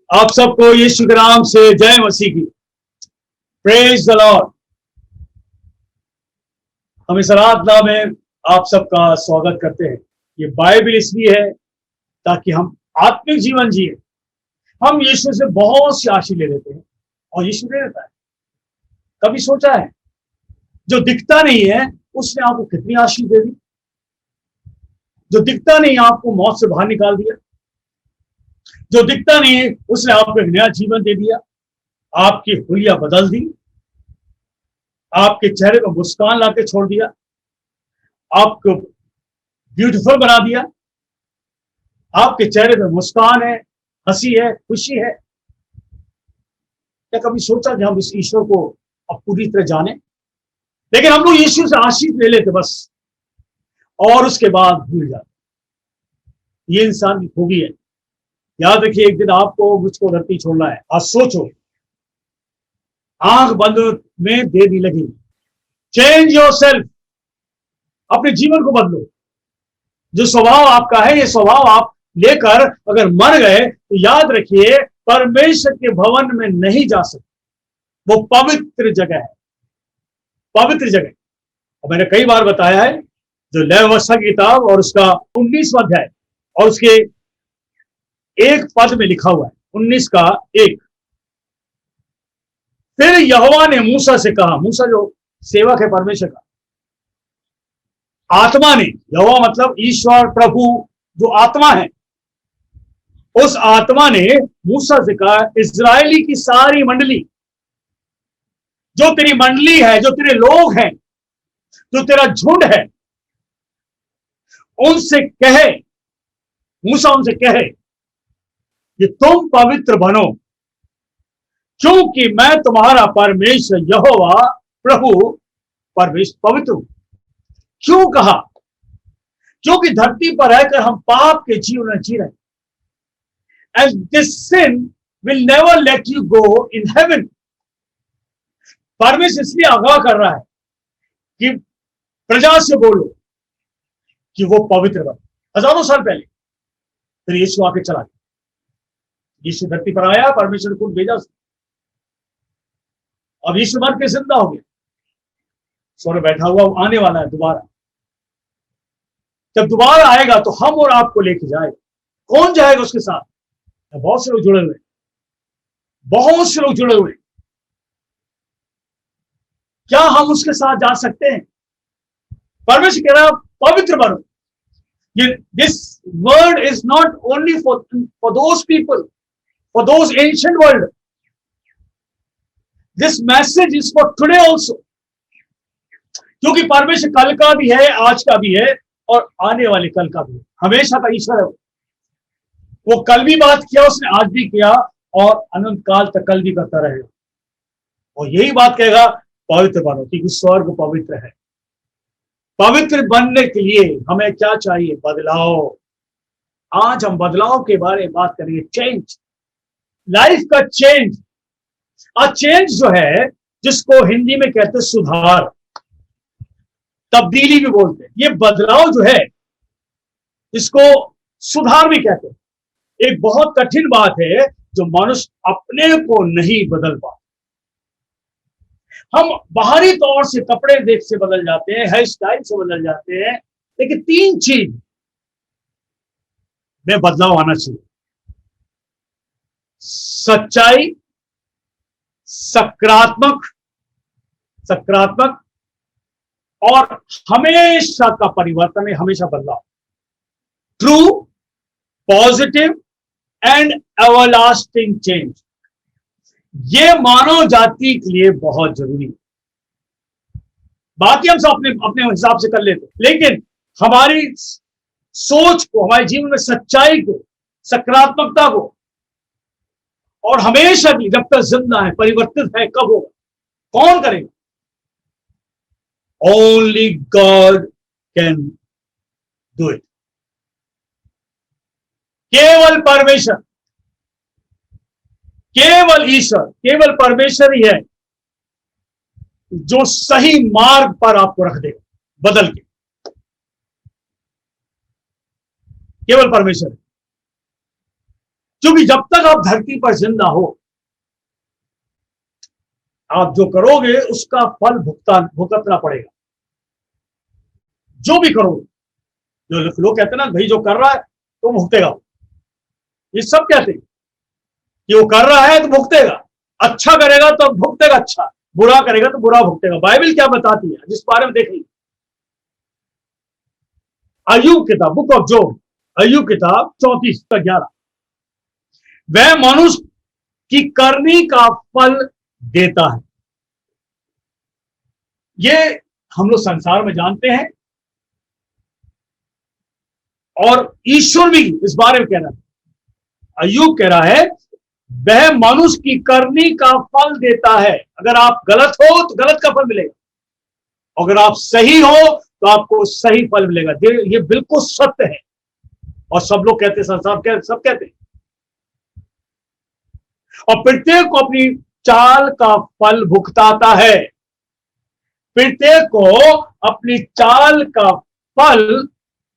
आप सबको यीशु के नाम से जय मसीह की। Praise the Lord. हम इस आराधना में आप सबका स्वागत करते हैं। ये बाइबल इसलिए है ताकि हम आत्मिक जीवन जिए। हम यीशु से बहुत सी आशीष ले लेते हैं और यीशु दे देता है। कभी सोचा है जो दिखता नहीं है उसने आपको कितनी आशीष दे दी? जो दिखता नहीं आपको मौत से बाहर निकाल दिया। जो दिखता नहीं है उसने आपको एक नया जीवन दे दिया। आपकी हुलिया बदल दी। आपके चेहरे पर मुस्कान लाके छोड़ दिया। आपको ब्यूटीफुल बना दिया। आपके चेहरे पर मुस्कान है, हंसी है, खुशी है। क्या कभी सोचा कि हम इस ईश्वर को अब पूरी तरह जाने? लेकिन हम लोग यीशु से आशीष ले लेते बस, और उसके बाद भूल जाते। ये इंसान की खूबी है। याद रखिए, एक दिन आपको मुझको धरती छोड़ना है। आज सोचो, आंख बंद में देरी लगी। Change yourself. अपने जीवन को बदलो। जो स्वभाव आपका है, ये स्वभाव आप लेकर अगर मर गए तो याद रखिए, परमेश्वर के भवन में नहीं जा सकते। वो पवित्र जगह है, पवित्र जगह। और मैंने कई बार बताया है, जो लेवितिकुस की किताब और उसका 19वां अध्याय और उसके एक पद में लिखा हुआ है, 19 का 1। फिर यहोवा ने मूसा से कहा, मूसा जो सेवक है परमेश्वर का, आत्मा ने, यहोवा मतलब ईश्वर प्रभु जो आत्मा है, उस आत्मा ने मूसा से कहा, इजरायली की सारी मंडली, जो तेरी मंडली है, जो तेरे लोग हैं, जो तेरा झुंड है, उनसे कहे, मूसा उनसे कहे कि तुम पवित्र बनो, क्योंकि मैं तुम्हारा परमेश्वर यहोवा प्रभु परमेश्वर पवित्र हूं। क्यों कहा? क्योंकि धरती पर रहकर हम पाप के जीवन जी रहे। And this sin will never let you go in heaven. परमेश्वर इसलिए आगाह कर रहा है कि प्रजा से बोलो कि वो पवित्र बने। हजारों साल पहले फिर यीशु आके चला गया। यीशु धरती पर आया, परमेश्वर को भेजा। अब यीशु मर के जिंदा हो गया, स्वर्ग बैठा हुआ, आने वाला है दोबारा। जब दोबारा आएगा तो हम और आपको लेके जाएगा। कौन जाएगा उसके साथ? बहुत से लोग जुड़े हुए, बहुत से लोग जुड़े हुए। क्या हम उसके साथ जा सकते हैं? परमेश्वर कह रहा पवित्र बनो। This word is not only for those people, for those ancient world. This message is for today also. क्योंकि परमेश्वर कल का भी है, आज का भी है और आने वाले कल का भी है। हमेशा का ईश्वर है। वो कल भी बात किया, उसने आज भी किया और अनंत काल तक कल भी करता रहेगा। और यही बात कहेगा, पवित्र बनो, क्योंकि स्वर्ग पवित्र है। पवित्र बनने के लिए हमें क्या चाहिए? बदलाव। आज हम बदलाव के बारे में बात करेंगे। चेंज, लाइफ का चेंज। और चेंज जो है, जिसको हिंदी में कहते हैं सुधार, तब्दीली भी बोलते हैं। ये बदलाव जो है, इसको सुधार भी कहते हैं। एक बहुत कठिन बात है जो मनुष्य अपने को नहीं बदल पाता। हम बाहरी तौर से कपड़े देख से बदल जाते हैं, हेयर स्टाइल से बदल जाते हैं, लेकिन 3 चीज में बदलाव आना चाहिए: सच्चाई, सकारात्मक और हमेशा का परिवर्तन है, हमेशा बदलाव। True, positive and everlasting change. ये मानव जाति के लिए बहुत जरूरी है। बाकी हम सब अपने हिसाब से कर लेते, लेकिन हमारी सोच को, हमारे जीवन में सच्चाई को, सकारात्मकता को, और हमेशा भी जब तक जिंदा है, परिवर्तित है, कब होगा? कौन करेगा? Only God can do it. केवल परमेश्वर, केवल ईश्वर, केवल परमेश्वर ही है जो सही मार्ग पर आपको रख देगा बदल के। केवल परमेश्वर। क्योंकि जब तक आप धरती पर जिंदा हो, आप जो करोगे उसका फल भुगतना पड़ेगा। जो भी करोगे, जो लोग कहते हैं ना भाई जो कर रहा है तो भुगतेगा, ये सब कहते हैं कि वो कर रहा है तो भुगतेगा, अच्छा करेगा तो भुगतेगा अच्छा, बुरा करेगा तो बुरा भुगतेगा। बाइबल क्या बताती है जिस बारे में देखेंगे, अय्यूब किताब, बुक ऑफ जॉब, अय्यूब किताब 34-11, वह मनुष्य की करनी का फल देता है। ये हम लोग संसार में जानते हैं, और ईश्वर भी इस बारे में कह रहा है, अय्यूब कह रहा है वह मनुष्य की करनी का फल देता है। अगर आप गलत हो तो गलत का फल मिलेगा, अगर आप सही हो तो आपको सही फल मिलेगा। ये बिल्कुल सत्य है, और सब लोग कहते हैं, संसार सब कहते हैं। और प्रत्येक को अपनी चाल का फल भुगताता है, प्रत्येक को अपनी चाल का फल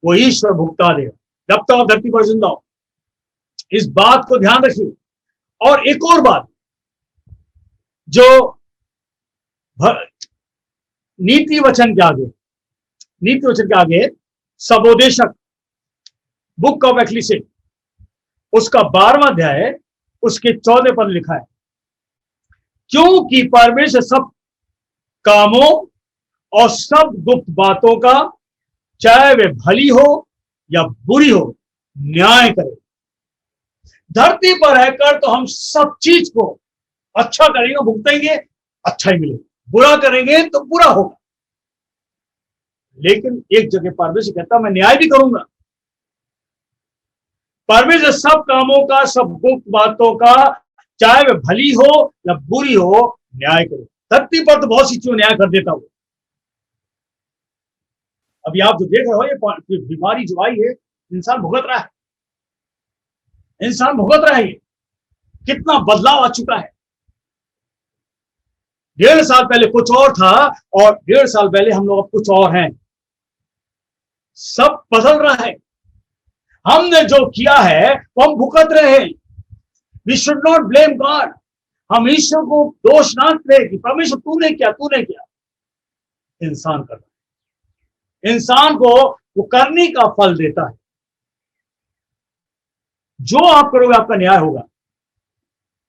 वो ईश्वर भुगता देगा जब तक आप धरती पर जिंदा हो। इस बात को ध्यान रखिए। और एक और बात, जो नीति वचन के आगे सबोदेशक, बुक ऑफ एक्लीसियास, उसका 12वां अध्याय उसके 14 पद लिखा है, क्योंकि परमेश्वर सब कामों और सब गुप्त बातों का, चाहे वे भली हो या बुरी हो, न्याय करे। धरती पर रहकर तो हम सब चीज को अच्छा करेंगे, भुगतेंगे, अच्छा ही मिलेगा, बुरा करेंगे तो बुरा होगा। लेकिन एक जगह परमेश्वर कहता मैं न्याय भी करूंगा। परमेश्वर सब कामों का, सब गुप्त बातों का, चाहे वे भली हो या बुरी हो, न्याय करे। धरती पर तो बहुत सी चीजों न्याय कर देता हूं। अभी आप जो देख रहे हो, ये बीमारी जो आई है, इंसान भुगत रहा है, इंसान भुगत रहा है। ये कितना बदलाव आ चुका है। 1.5 साल पहले कुछ और था, और 1.5 साल पहले हम लोग अब कुछ और हैं। सब बदल रहा है। हमने जो किया है वो हम भुगत रहे हैं। We should not blame God. हम ईश्वर को दोष ना दें कि परमेश्वर तूने किया। इंसान कर रहा है, इंसान को वो करने का फल देता है। जो आप करोगे आपका न्याय होगा।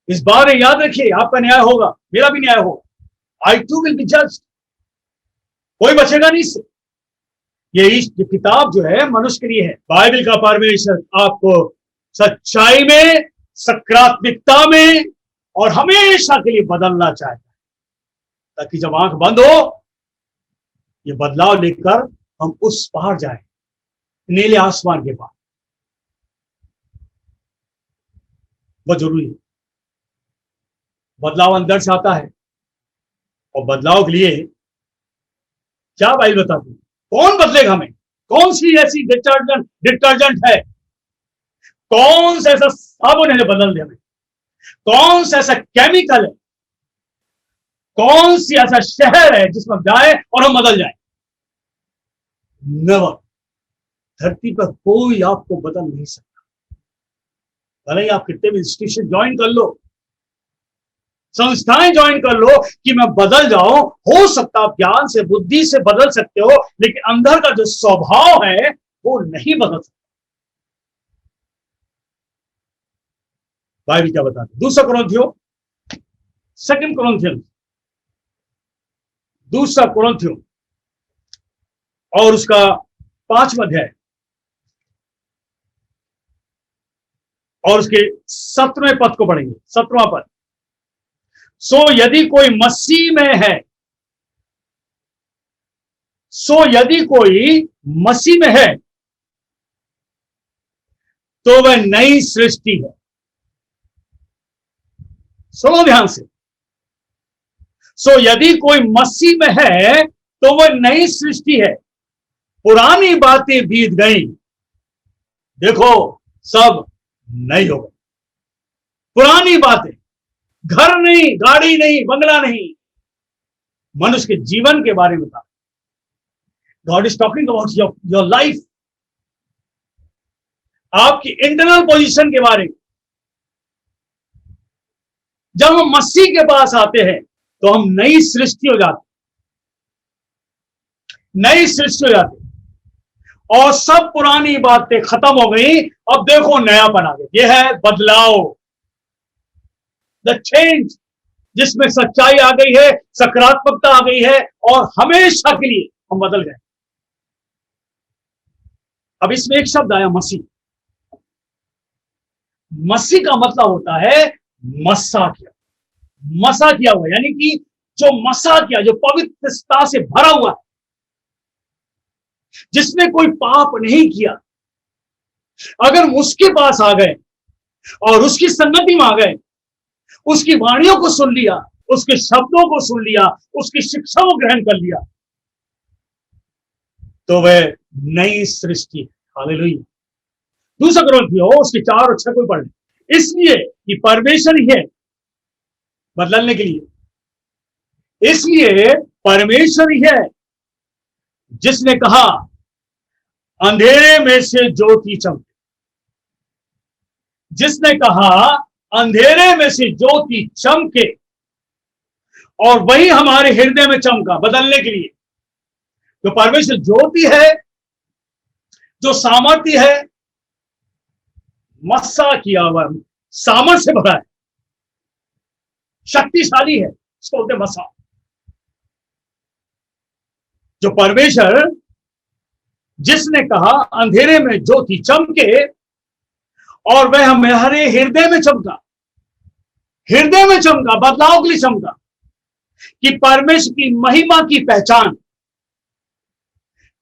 इस बार याद रखिए, आपका न्याय होगा, मेरा भी न्याय होगा। आई टू विल बी जज्ड। कोई बचेगा नहीं इससे। ये किताब जो है मनुष्य के लिए है। बाइबल का परमेश्वर आपको सच्चाई में, सकारात्मकता में और हमेशा के लिए बदलना चाहता है, ताकि जब आंख बंद हो, ये बदलाव लेकर हम उस पार जाएं, नीले आसमान के पार। वो जरूरी है। बदलाव अंदर से आता है, और बदलाव के लिए क्या बाइबल बताती है, कौन बदलेगा हमें? कौन सी ऐसी डिटर्जेंट है, कौन सा ऐसा साबुन है जो बदल दे हमें? कौन सा ऐसा केमिकल है, कौन सी ऐसा शहर है जिसमें जाए और हम बदल जाए? नेवर। धरती पर कोई आपको बदल नहीं सकता। भले ही आप कितने भी इंस्टीट्यूशन ज्वाइन कर लो, संस्थाएं ज्वाइन कर लो कि मैं बदल जाऊं, हो सकता आप ज्ञान से, बुद्धि से बदल सकते हो, लेकिन अंदर का जो स्वभाव है वो नहीं बदल सकता। बाइबल क्या बताती है? दूसरा कुरिन्थियों, सेकंड कुरिन्थियंस, दूसरा कुरिन्थियों और उसका 5वां अध्याय और उसके 17वें पद को पढ़ेंगे। 17वां पद, सो यदि कोई मसीह में है, तो वह नई सृष्टि है। सुनो ध्यान से। सो यदि कोई मसीह में है तो वह नई सृष्टि है, पुरानी बातें बीत गई, देखो सब नई हो गई। पुरानी बातें, घर नहीं, गाड़ी नहीं, बंगला नहीं, मनुष्य के जीवन के बारे में बता। God is talking about your life, आपकी इंटरनल पोजीशन के बारे में। जब हम मसीह के पास आते हैं तो हम नई सृष्टि हो जाते, नई सृष्टि हो जाती, और सब पुरानी बातें खत्म हो गई, अब देखो नयापन आ गया। यह है बदलाव, द चेंज, जिसमें सच्चाई आ गई है, सकारात्मकता आ गई है, और हमेशा के लिए हम बदल गए। अब इसमें एक शब्द आया, मसीह। मसीह का मतलब होता है मसा किया, मसा किया हुआ, यानी कि जो मसा किया, जो पवित्रता से भरा हुआ है, जिसने कोई पाप नहीं किया। अगर उसके पास आ गए और उसकी संगति में आ गए, उसकी वाणियों को सुन लिया, उसके शब्दों को सुन लिया, उसकी शिक्षा को ग्रहण कर लिया, तो वह नई सृष्टि है। हालेलुया। दूसरा कुरिन्थियों उसके 4 और 6 को पढ़ लें। इसलिए कि परमेश्वर ही है बदलने के लिए, इसलिए परमेश्वर ही है जिसने कहा अंधेरे में से ज्योति चमके, जिसने कहा अंधेरे में से ज्योति चमके, और वही हमारे हृदय में चमका बदलने के लिए। तो परमेश्वर ज्योति है, जो सामर्थ्य है, मस्सा किया हुआ, सामर्थ्य से भरा है, शक्तिशाली है, इसको बोलते मसा। जो परमेश्वर जिसने कहा अंधेरे में ज्योति चमके, और वह हमारे हृदय में चमका, हृदय में चमका, बदलाव के लिए चमका, कि परमेश्वर की महिमा की पहचान,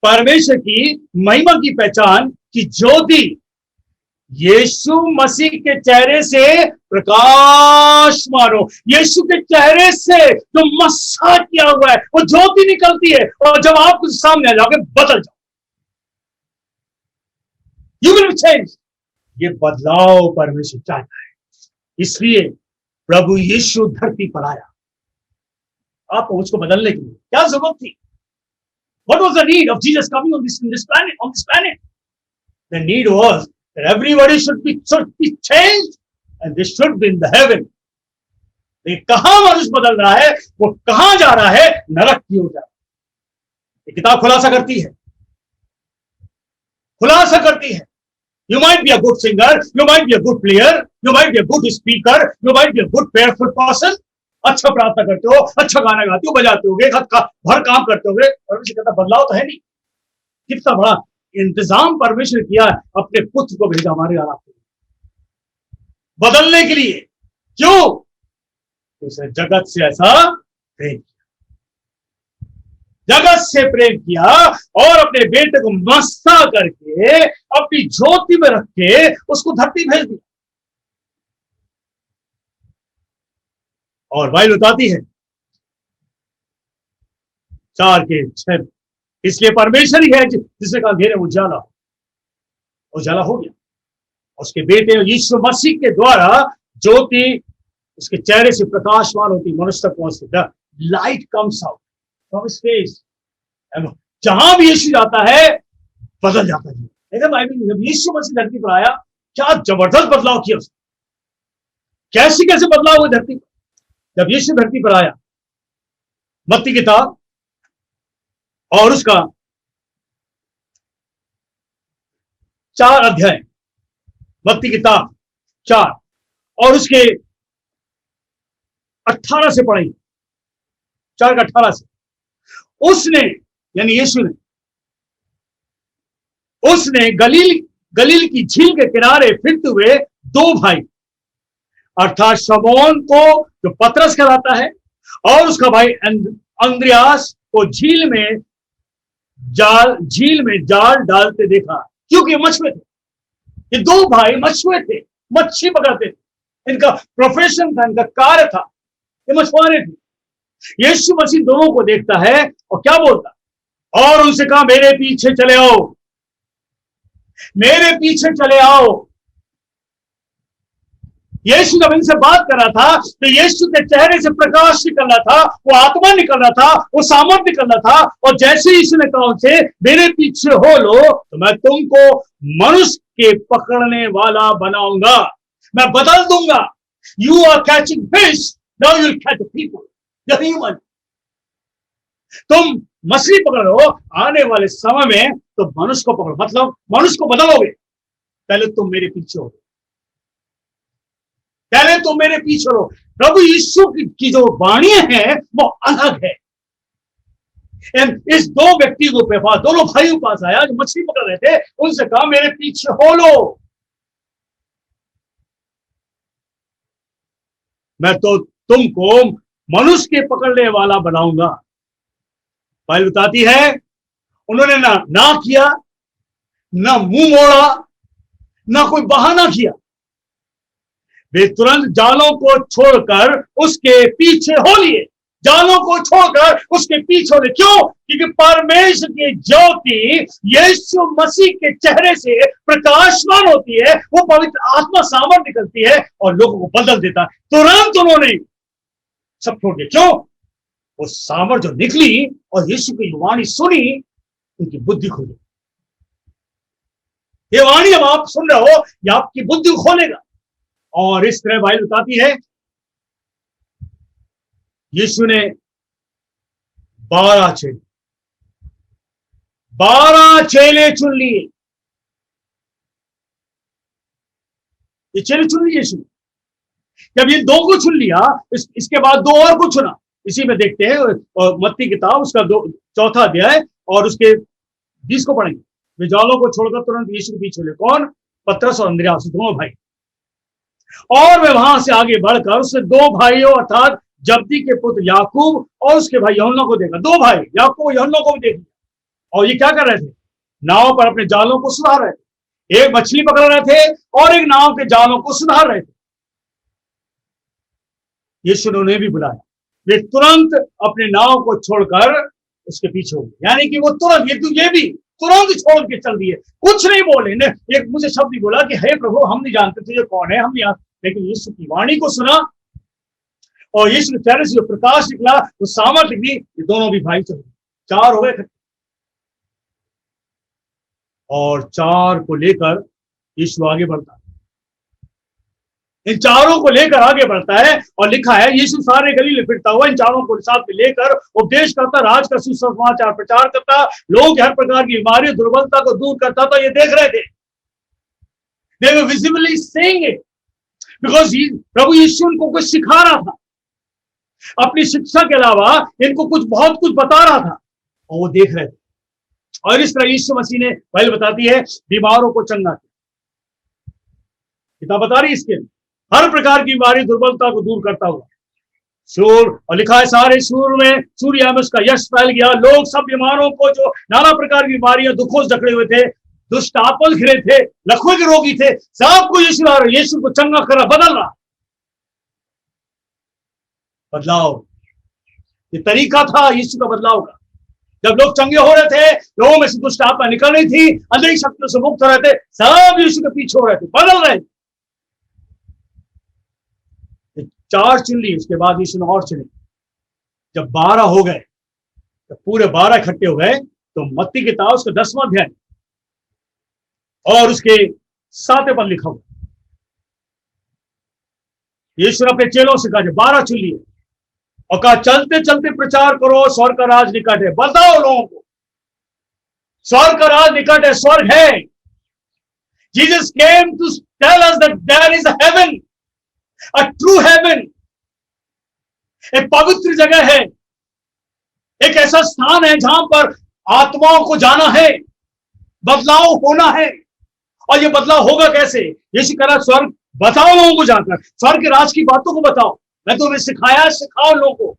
परमेश्वर की महिमा की पहचान की ज्योति यीशु मसीह के चेहरे से प्रकाश मारो। यीशु के चेहरे से जो मस्सा किया हुआ है वो ज्योति निकलती है, और जब आप कुछ सामने आ जाओगे बदल जाओ, यू विल चेंज। ये बदलाव परमेश्वर चाहता है, इसलिए प्रभु यीशु धरती पर आया आपको उसको बदलने के लिए। क्या जरूरत थी? What was the need of Jesus coming on this planet? The need was that everybody should be changed, and they should be in the heaven. लेकिन कहां मनुष्य बदल रहा है, वो कहां जा रहा है? नरक की ओर जा रहा है। ये किताब खुलासा करती है, खुलासा करती है। You might be a good singer, you might be a good player, you might be a good speaker, you might be a good prayerful person. अच्छा प्रार्थना करते हो, अच्छा गाना गाते हो, बजाते होगे, हर काम करते होगे, परमेश्वर कहता बदलाव तो है नहीं। कितना बड़ा इंतजाम परमेश्वर किया, अपने पुत्र को भेजा हमारे आपके बदलने के लिए। क्यों? उसने जगत से ऐसा प्रेम किया, जगत से प्रेम किया, और अपने बेटे को मस्ता करके अपनी ज्योति में रख के उसको धरती भेज दिया। और बाइबल बताती है 4:6, इसलिए परमेश्वर ही है जिसने कहा अंधेरे में उजाला हो, उजाला हो गया। उसके बेटे यीशु मसीह के द्वारा ज्योति उसके चेहरे से प्रकाशमान होती, मनुष्य तक पहुंचती। The light comes out from his face. जहां भी यीशु जाता है बदल जाता है। देखिए बाइबल में जब यीशु मसीह धरती पर आया, क्या जबरदस्त बदलाव किया उसने। कैसे बदलाव हुआ धरती पर जब यीशु धरती पर आया। मत्ती किताब और उसका 4 अध्याय, मत्ती किताब 4 और उसके 18 से पढ़ेंगे, 4 का 18 से। उसने यानी यीशु ने, उसने गलील की झील के किनारे फिरते हुए 2 भाई, अर्थात शमौन को जो पतरस कहलाता है, और उसका भाई अंद्रियास को झील में जाल डालते देखा, क्योंकि मछुए थे। ये 2 भाई मछुए थे, मच्छी पकड़ते थे, इनका प्रोफेशन था, इनका कार्य था, ये मछुआरे थे। यीशु मसीह दोनों को देखता है और क्या बोलता, और उनसे कहा मेरे पीछे चले आओ, मेरे पीछे चले आओ। यीशु जब इनसे बात कर रहा था तो यीशु के चेहरे से प्रकाश निकल रहा था, वो आत्मा निकल रहा था, वो सामर्थ निकल रहा था। और जैसे यीशु ने कहा उनसे मेरे पीछे हो लो, तो मैं तुमको मनुष्य के पकड़ने वाला बनाऊंगा, मैं बदल दूंगा। You are catching fish, now you'll catch the people, the human. तुम मछली पकड़ो, आने वाले समय में तो मनुष्य को पकड़ो, मतलब मनुष्य को बदलोगे। पहले तुम मेरे पीछे हो, पहले तुम मेरे पीछे हो। प्रभु यीशु की जो वाणी है वो अलग है। इस दो व्यक्ति को पास, दोनों भाइयों के पास आया जो मछली पकड़ रहे थे, उनसे कहा मेरे पीछे हो लो, मैं तो तुमको मनुष्य के पकड़ने वाला बनाऊंगा। बाइबल बताती है उन्होंने ना किया, ना मुंह मोड़ा, ना कोई बहाना किया, वे तुरंत जालों को छोड़कर उसके पीछे हो लिए। जालों को छोड़कर उसके पीछे हो लिए। क्यों? क्योंकि परमेश्वर की ज्योति यीशु मसीह के चेहरे से प्रकाशमान होती है, वो पवित्र आत्मा सामर्थ निकलती है और लोगों को बदल देता है। तुरंत उन्होंने सब छोड़ दिया। क्यों? वो सामर्थ जो निकली और यीशु की वाणी सुनी, उनकी बुद्धि खुली। ये वाणी जब आप सुन रहे हो, ये आपकी बुद्धि खोलेगा। और इस तरह बाइबल बताती है यीशु ने 12 चेले चुन लिए। ये चेले चुन लिए यीशु। जब ये 2 को चुन लिया, इसके बाद 2 और को चुना। इसी में देखते हैं मत्ती किताब उसका 4 अध्याय और उसके 20 को पढ़ेंगे। वे जालों को छोड़कर तुरंत यीशु के पीछे ले। कौन? पतरस और अंद्रयास, दोनों भाई। और वे वहां से आगे बढ़कर उससे 2 भाइयों अर्थात जब्दी के पुत्र याकूब और उसके भाई यूहन्ना को देखा। 2 भाई याकूब और यूहन्ना को भी देख लिया। और ये क्या कर रहे थे? नाव पर अपने जालों को सुधार रहे थे। एक मछली पकड़ रहे थे और एक नाव के जालों को सुधार रहे थे। यीशु ने उन्हें भी बुलाया। वे तुरंत अपने नाव को छोड़कर उसके पीछे हो गए। यानी कि वो तुरंत, ये भी तुरंत छोड़ के चल दिए, कुछ नहीं बोले। ने एक मुझे शब्द नहीं बोला कि हे प्रभु हम नहीं जानते थे ये कौन है, हम नहीं। लेकिन यीशु की वाणी को सुना और यीशु के चेहरे से जो प्रकाश निकला, वो सामर्थ निकली। ये दोनों भी भाई चले, 4 हो गए। और 4 को लेकर यीशु आगे बढ़ता है। इन 4 को लेकर आगे बढ़ता है और लिखा है यीशु सारे गलीले फिरता हुआ इन 4 को साथ में लेकर उपदेश करता, राज का सुसमाचार प्रचार करता, लोग हर प्रकार की बीमारी दुर्बलता को दूर करता। तो ये देख रहे थे, they were visibly seeing it because प्रभु यीशु उनको कुछ सिखा रहा था। अपनी शिक्षा के अलावा इनको बहुत कुछ बता रहा था और वो देख रहे थे। और इस तरह यीशु मसीह ने बाइबल बताती है बीमारों को चंगा किया। किताब बता रही है इसके लिए हर प्रकार की बीमारी दुर्बलता को दूर करता हुआ सूर। और लिखा है सारे सूर में सूर्य में उसका यश फैल गया। लोग सब बीमारों को, जो नाना प्रकार की बीमारियां दुखों से जकड़े हुए थे, दुष्ट आत्मा घिरे थे, लकवे के रोगी थे, सबको यीशु को चंगा कर रहा, बदल रहा। बदलाव, ये तरीका था यीशु का बदलाव का। जब लोग चंगे हो रहे थे, लोगों में से दुष्ट आत्मा निकल रही थी, अंदर शक्तियों से मुक्त हो रहे थे, सब यीशु के पीछे हो रहे थे, बदल रहे थे। 4 चुन ली, उसके बाद यीशु ने और चुने। जब 12 हो गए, जब पूरे 12 इकट्ठे हो गए, तो मत्ती किताब उसका 10वां अध्याय और उसके 7वें पद लिखा हुआ। यीशु ने अपने चेलों से कहा, 12 चुन लिए और कहा चलते चलते प्रचार करो, स्वर्ग का राज निकट है। बताओ लोगों को स्वर्ग का राज निकट है, स्वर्ग है। Jesus came to tell us that there is a heaven, a true heaven. एक पवित्र जगह है, एक ऐसा स्थान है जहां पर आत्माओं को जाना है, बदलाव होना है। और ये बदलाव होगा कैसे? यीशु कह रहा स्वर्ग बताओ लोगों को, जाकर स्वर्ग के राज की बातों को बताओ। मैं तुम्हें सिखाओ लोगों को।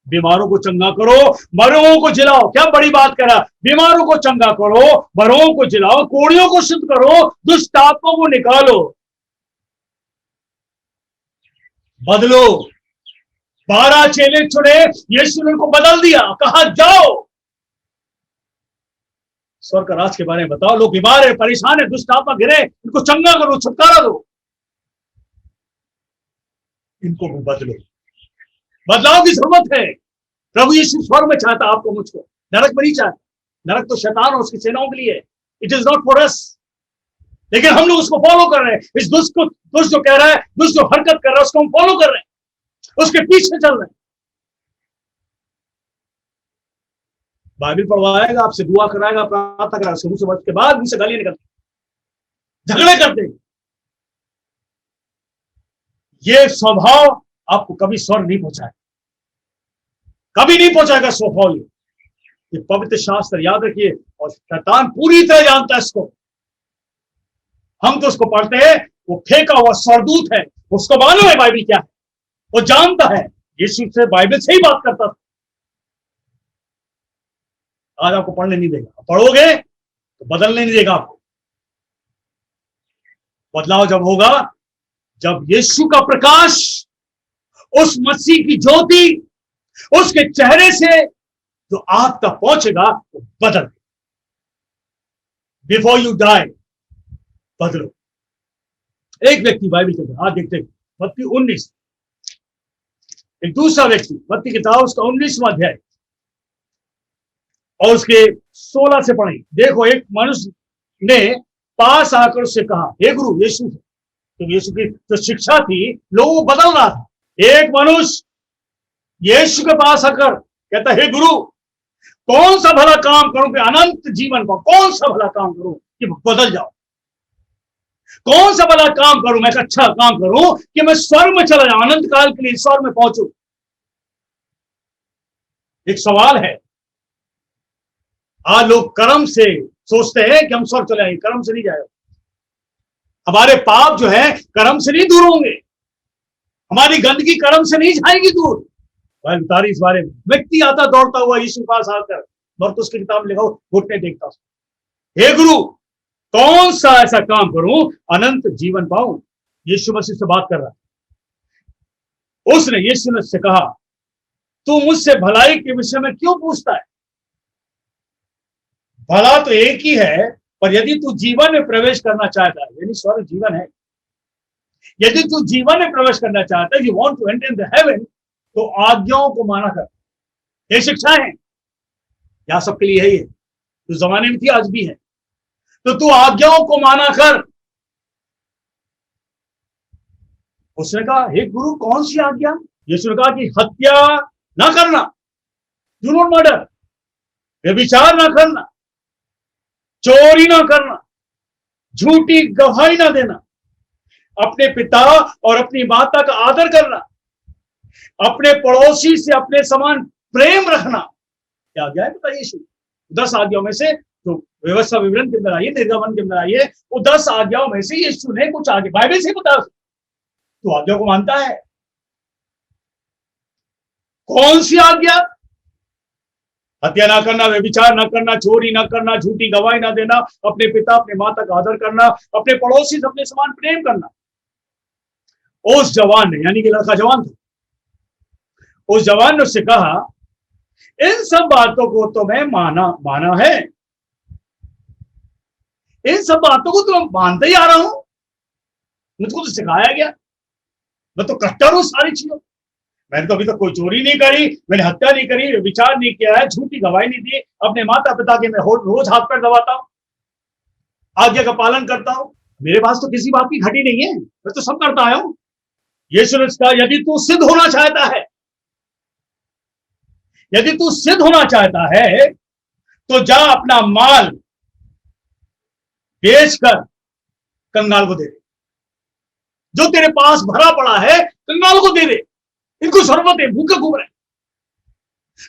बीमारों को चंगा करो, मरों को जिलाओ। क्या बड़ी बात करा, बीमारों को चंगा करो, मरों को जिलाओ, कोड़ियों को शुद्ध करो, दुष्ट आत्माओं को निकालो, बदलो। 12 चेले चुने, यीशु ने उनको बदल दिया, कहा जाओ स्वर्ग का राज के बारे में बताओ। लोग बीमार है, परेशान है, दुष्ट आत्मा घिरे, इनको चंगा करो, छुटकारा दो, इनको भी बदलो। बदलाव की जरूरत है। प्रभु यीशु स्वर्ग में चाहता आपको, मुझको, नरक में नहीं चाहता। नरक तो शैतान और उसकी सेनाओं के लिए। It is not for us. लेकिन हम लोग उसको फॉलो कर रहे हैं। इस दुष्ट जो कह रहा है, दुष्ट जो हरकत कर रहा है, उसको हम फॉलो कर रहे हैं, उसके पीछे चल रहे हैं। बाइबल पढ़वाएगा, आपसे दुआ कराएगा, प्रार्थना कराएगा, शुरू से के बाद मुझसे गालियां निकलती, झगड़े करते। ये स्वभाव आपको कभी स्वर्ग नहीं पहुंचाएगा, कभी नहीं पहुंचाएगा स्वभाव। ये पवित्र शास्त्र याद रखिए, और शैतान पूरी तरह जानता है इसको। हम तो उसको पढ़ते हैं, वो फेंका हुआ स्वर्गदूत है, उसको मालूम है बाइबल क्या है, वो जानता है। यीशु से बाइबल से ही बात करता था। आज आपको पढ़ने नहीं देगा, पढ़ोगे तो बदलने नहीं देगा आपको। बदलाव जब होगा, जब यीशु का प्रकाश, उस मसीह की ज्योति उसके चेहरे से जो आग तक पहुंचेगा, तो बदल। बिफोर यू डाई, बदलो। एक व्यक्ति बाइबल के अंदर, आज देखते हैं मत्ती 19, एक दूसरा व्यक्ति, मत्ती किताब उसका 19वां अध्याय और उसके 16 से पढ़े। देखो, एक मनुष्य ने पास आकर उससे कहा, हे गुरु, यीशु से, तो यीशु की जो शिक्षा थी, लोगों को बदल रहा था। एक मनुष्य यीशु के पास आकर कहता, हे गुरु, कौन सा भला काम करूं कि अनंत जीवन पाऊं? कौन सा भला काम करूं कि बदल जाऊं? कौन सा भला काम करूं, मैं अच्छा काम करूं कि मैं स्वर्ग में चला जाऊं, अनंत काल के लिए स्वर्ग में पहुंचूं? एक सवाल है। आज लोग कर्म से सोचते हैं कि हम स्वर्ग चले जाएंगे, कर्म से नहीं जाएगा। हमारे पाप जो है कर्म से नहीं दूर होंगे, हमारी गंदगी कर्म से नहीं जाएगी दूर। बता रही इस बारे में। व्यक्ति आता दौड़ता हुआ यीशु के पास आकर, और तो उसकी किताब लिखा, घुटने देखता, हे गुरु, कौन सा ऐसा काम करूं अनंत जीवन पाऊं? यीशु मसीह से बात कर रहा है। उसने, यीशु ने से कहा, तू मुझसे भलाई के विषय में क्यों पूछता है? भला तो एक ही है, पर यदि तू जीवन में प्रवेश करना चाहता है, यानी स्वर्ग जीवन है, यदि तू जीवन में प्रवेश करना चाहता है, you want to enter in the heaven, तो आज्ञाओं को माना कर। ये शिक्षा है, यहां सबके लिए है। ये तो जमाने में थी, आज भी है। तो तू आज्ञाओं को माना कर। उसने कहा, हे गुरु, कौन सी आज्ञा? यीशु ने कहा कि हत्या ना करना, डू नॉट मर्डर, व्यभिचार ना करना, चोरी ना करना, झूठी गवाही ना देना, अपने पिता और अपनी माता का आदर करना, अपने पड़ोसी से अपने समान प्रेम रखना। क्या आज्ञा है बताइए? यीशु 10 आज्ञाओं में से, जो व्यवस्था विवरण के अंदर आई है, निर्गमन के अंदर आई है, वो 10 आज्ञाओं में से यीशु ने कुछ आगे बाइबल से बता, तो आज्ञा को मानता है। कौन सी आज्ञा? हत्या ना करना, व्यभिचार ना करना, चोरी ना करना, झूठी गवाही ना देना, अपने पिता अपने माता का आदर करना, अपने पड़ोसी से अपने समान प्रेम करना। उस जवान ने, यानी कि लड़का जवान था, उस जवान ने उससे कहा, इन सब बातों को तो मैं माना है, इन सब बातों को तो मैं मानते ही आ रहा हूं, मुझको तो सिखाया गया, मैं तो कट्टर हूं सारी चीजों। मैंने तो अभी तक कोई चोरी नहीं करी, मैंने हत्या नहीं करी, विचार नहीं किया है, झूठी गवाही नहीं दी, अपने माता पिता के मैं रोज हाथ पैर दबाता हूं, आज्ञा का पालन करता हूं, मेरे पास तो किसी बात की घटी नहीं है, मैं तो सब करता आया हूं। यीशु ने कहा, यदि तू सिद्ध होना चाहता है, यदि तू सिद्ध होना चाहता है, तो जा अपना माल बेचकर कंगाल को दे दे। जो तेरे पास भरा पड़ा है, कंगाल को दे दे, इनको जरूरत है, भूखे घूम रहे।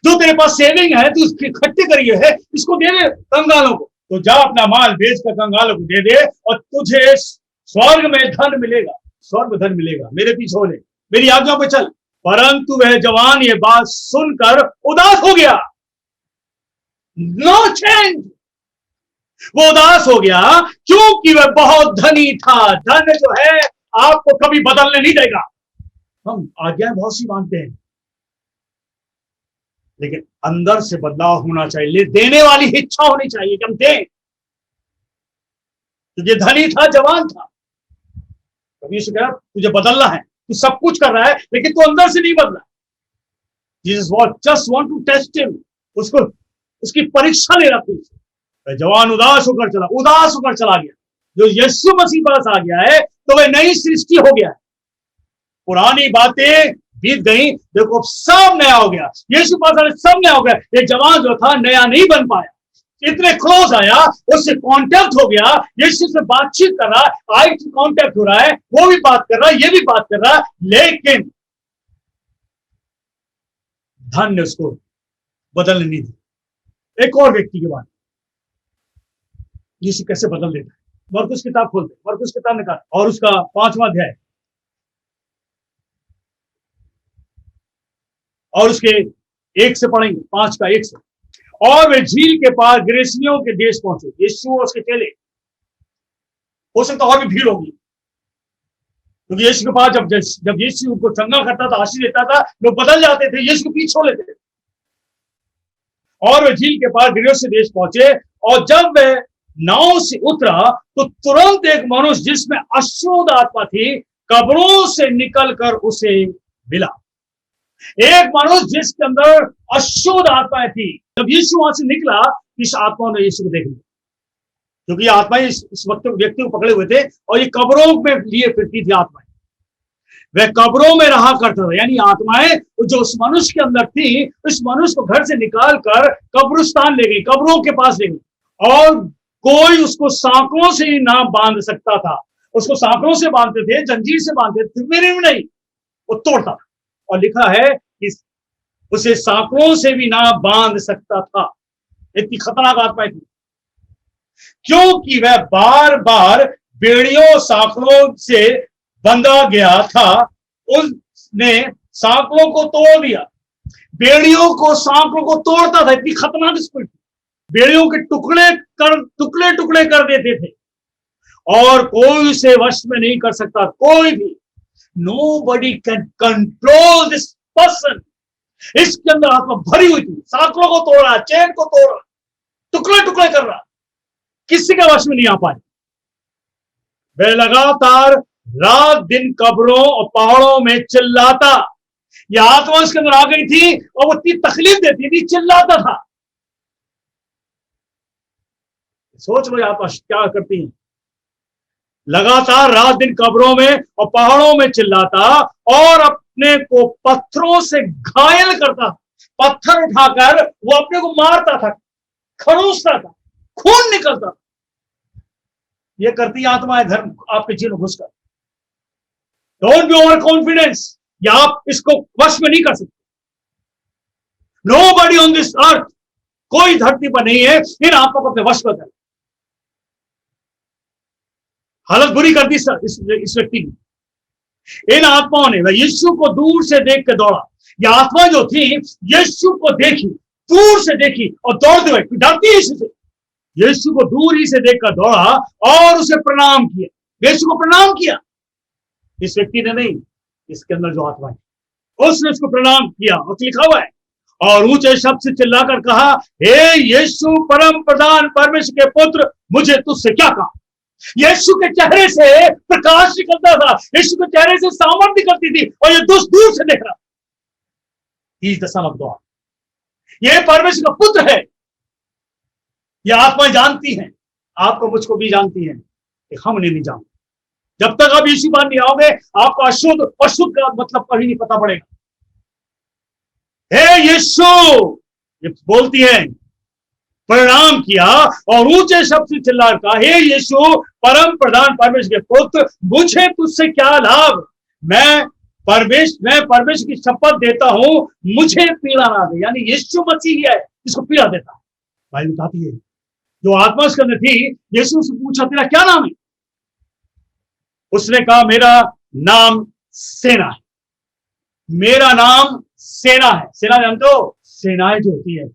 जो तेरे पास सेविंग है, तू इकट्ठी करी है, इसको दे दे कंगालों को। तो जा अपना माल बेचकर कंगालों को दे दे, और तुझे स्वर्ग में धन मिलेगा, स्वर्ग धन मिलेगा। मेरे पीछे हो ले, मेरी आज्ञा पे चल। परंतु वह जवान ये बात सुनकर उदास हो गया। नो चेंज, वो उदास हो गया क्योंकि वह बहुत धनी था। धन जो है आपको कभी बदलने नहीं देगा। हम आज्ञाएं बहुत सी मानते हैं, लेकिन अंदर से बदलाव होना चाहिए, देने वाली इच्छा होनी चाहिए कि हम दें। तुझे धनी था, जवान था, कभी उसे कहा तुझे बदलना है, तू सब कुछ कर रहा है लेकिन तू अंदर से नहीं बदला। Jesus just want to test him, उसको उसकी परीक्षा ले रहा था। जवान उदास होकर चला गया। जो यीशु मसीह पास आ गया है तो वह नई सृष्टि हो गया है। पुरानी बातें बीत गई, देखो सब नया हो गया। यीशु पास आने सब नया हो गया। ये जवान जो था नया नहीं बन पाया, इतने क्लोज आया, उससे कांटेक्ट हो गया, यीशु से बातचीत कर रहा है, आई कांटेक्ट हो रहा है, वो भी बात कर रहा है, ये भी बात कर रहा है, लेकिन धन ने उसको बदलने नहीं दी। एक और व्यक्ति के बाद यीशु कैसे बदल देता है। मरकुस किताब खोलते, मरकुस किताब निकाल और उसका 5वां अध्याय और उसके 1 से पढ़ेंगे, 5 का 1 से। और वे झील के पार गिरसियों के देश पहुंचे। यीशु और उसके चेले, हो सकता और भी भीड़ होगी, क्योंकि यीशु के पास जब यीशु उनको चंगा करता था, आशीष देता था, लोग बदल जाते थे, यीशु को पीछे छोड़ लेते थे। और वे झील के पार गिरसियों देश पहुंचे, और जब वह नाव से उतरा तो तुरंत एक मनुष्य जिसमें अशुद्ध आत्मा थी कब्रों से निकलकर उसे मिला। एक मनुष्य जिसके अंदर अशुद्ध आत्माएं थी, जब यीशु वहां से निकला, इस आत्मा ने यीशु को देख लिया, क्योंकि आत्माएं इस वक्त व्यक्ति को पकड़े हुए थे और ये कब्रों में लिए फिरती थी आत्माएं। वह कब्रों में रहा करता था, यानी आत्माएं जो उस मनुष्य के अंदर थी, उस मनुष्य को घर से निकाल कर कब्रिस्तान ले गई, कब्रों के पास ले गई, और कोई उसको सांकड़ों से ही ना बांध सकता था। उसको सांकड़ों से बांधते थे, जंजीर से बांधते थे, मेरे में नहीं, वो तोड़ता था। और लिखा है कि उसे सांकड़ों से भी ना बांध सकता था। इतनी खतरनाक आत्माएं थी, क्योंकि वह बार बार बेड़ियों सांकड़ों से बंधा गया था। उसने सांकड़ों को तोड़ दिया, बेड़ियों को सांकड़ों को तोड़ता था। इतनी खतरनाक स्पिरिट, बेड़ियों के टुकड़े टुकड़े कर देते थे, और कोई उसे वश में नहीं कर सकता, कोई भी। Nobody can control this person. इसके अंदर आत्मा भरी हुई थी, सांकड़ों को तोड़ रहा, चैन को तोड़ रहा, टुकड़े टुकड़े कर रहा, किसी के वश में नहीं आ पाए। वह लगातार रात दिन कब्रों और पहाड़ों में चिल्लाता। यह आत्मा उसके अंदर आ गई थी और वो इतनी तकलीफ देती थी, चिल्लाता था। सोच लो आत्मा क्या करती है। लगातार रात दिन कब्रों में और पहाड़ों में चिल्लाता और अपने को पत्थरों से घायल करता। पत्थर उठाकर वो अपने को मारता था, खरोचता था, खून निकलता था। ये करती आत्मा है धर्म आपके जीवन घुसकर। डोंट बी ओवर कॉन्फिडेंस, या आप इसको वश में नहीं कर सकते। नोबडी ऑन दिस अर्थ, कोई धरती पर नहीं है इन आत्मा को अपने वश में कर। हालत बुरी कर दी इस व्यक्ति की। इन आत्माओं ने वह यीशु को दूर से देख कर दौड़ा। यह आत्मा जो थी यीशु को देखी, दूर से देखी और दौड़ते हुए, डरती यीशु से, यीशु को दूर ही से देखकर दौड़ा और उसे प्रणाम किया। यीशु को प्रणाम किया, इस व्यक्ति ने नहीं, इसके अंदर जो आत्मा है उसने उसको प्रणाम किया। और लिखा हुआ है, और ऊंचे शब्द से चिल्लाकर कहा, हे यीशु परम प्रधान परमेश्वर के पुत्र, मुझे तुझसे क्या कहा। यीशु के चेहरे से प्रकाश निकलता था, यीशु के चेहरे से सामर्थ निकलती थी, और ये दूर से देख रहा। He is the son of God. ये परमेश्वर का पुत्र है। ये आत्मा जानती हैं, आपको मुझको भी जानती हैं कि हम नहीं जानते। जब तक आप यीशु बात नहीं आओगे, आपको अशुद्ध अशुद्ध का मतलब कभी नहीं पता पड़ेगा। हे यीशु, ये बोलती है, प्रणाम किया और ऊंचे शब्द से चिल्लाकर कहा, हे यीशु परम प्रधान परमेश्वर के पुत्र, मुझे तुझसे क्या लाभ। मैं परमेश्वर की शपथ देता हूं, मुझे पीड़ा ना दे। यानी यीशु मसीह ही है जिसको पीड़ा देता। भाई बताती है, जो आत्मा उसके अंदर थी, यीशु से पूछा, तेरा क्या नाम है। उसने कहा, मेरा नाम सेना है। मेरा नाम सेना है। सेना जानते हो, सेनाएं जो होती है,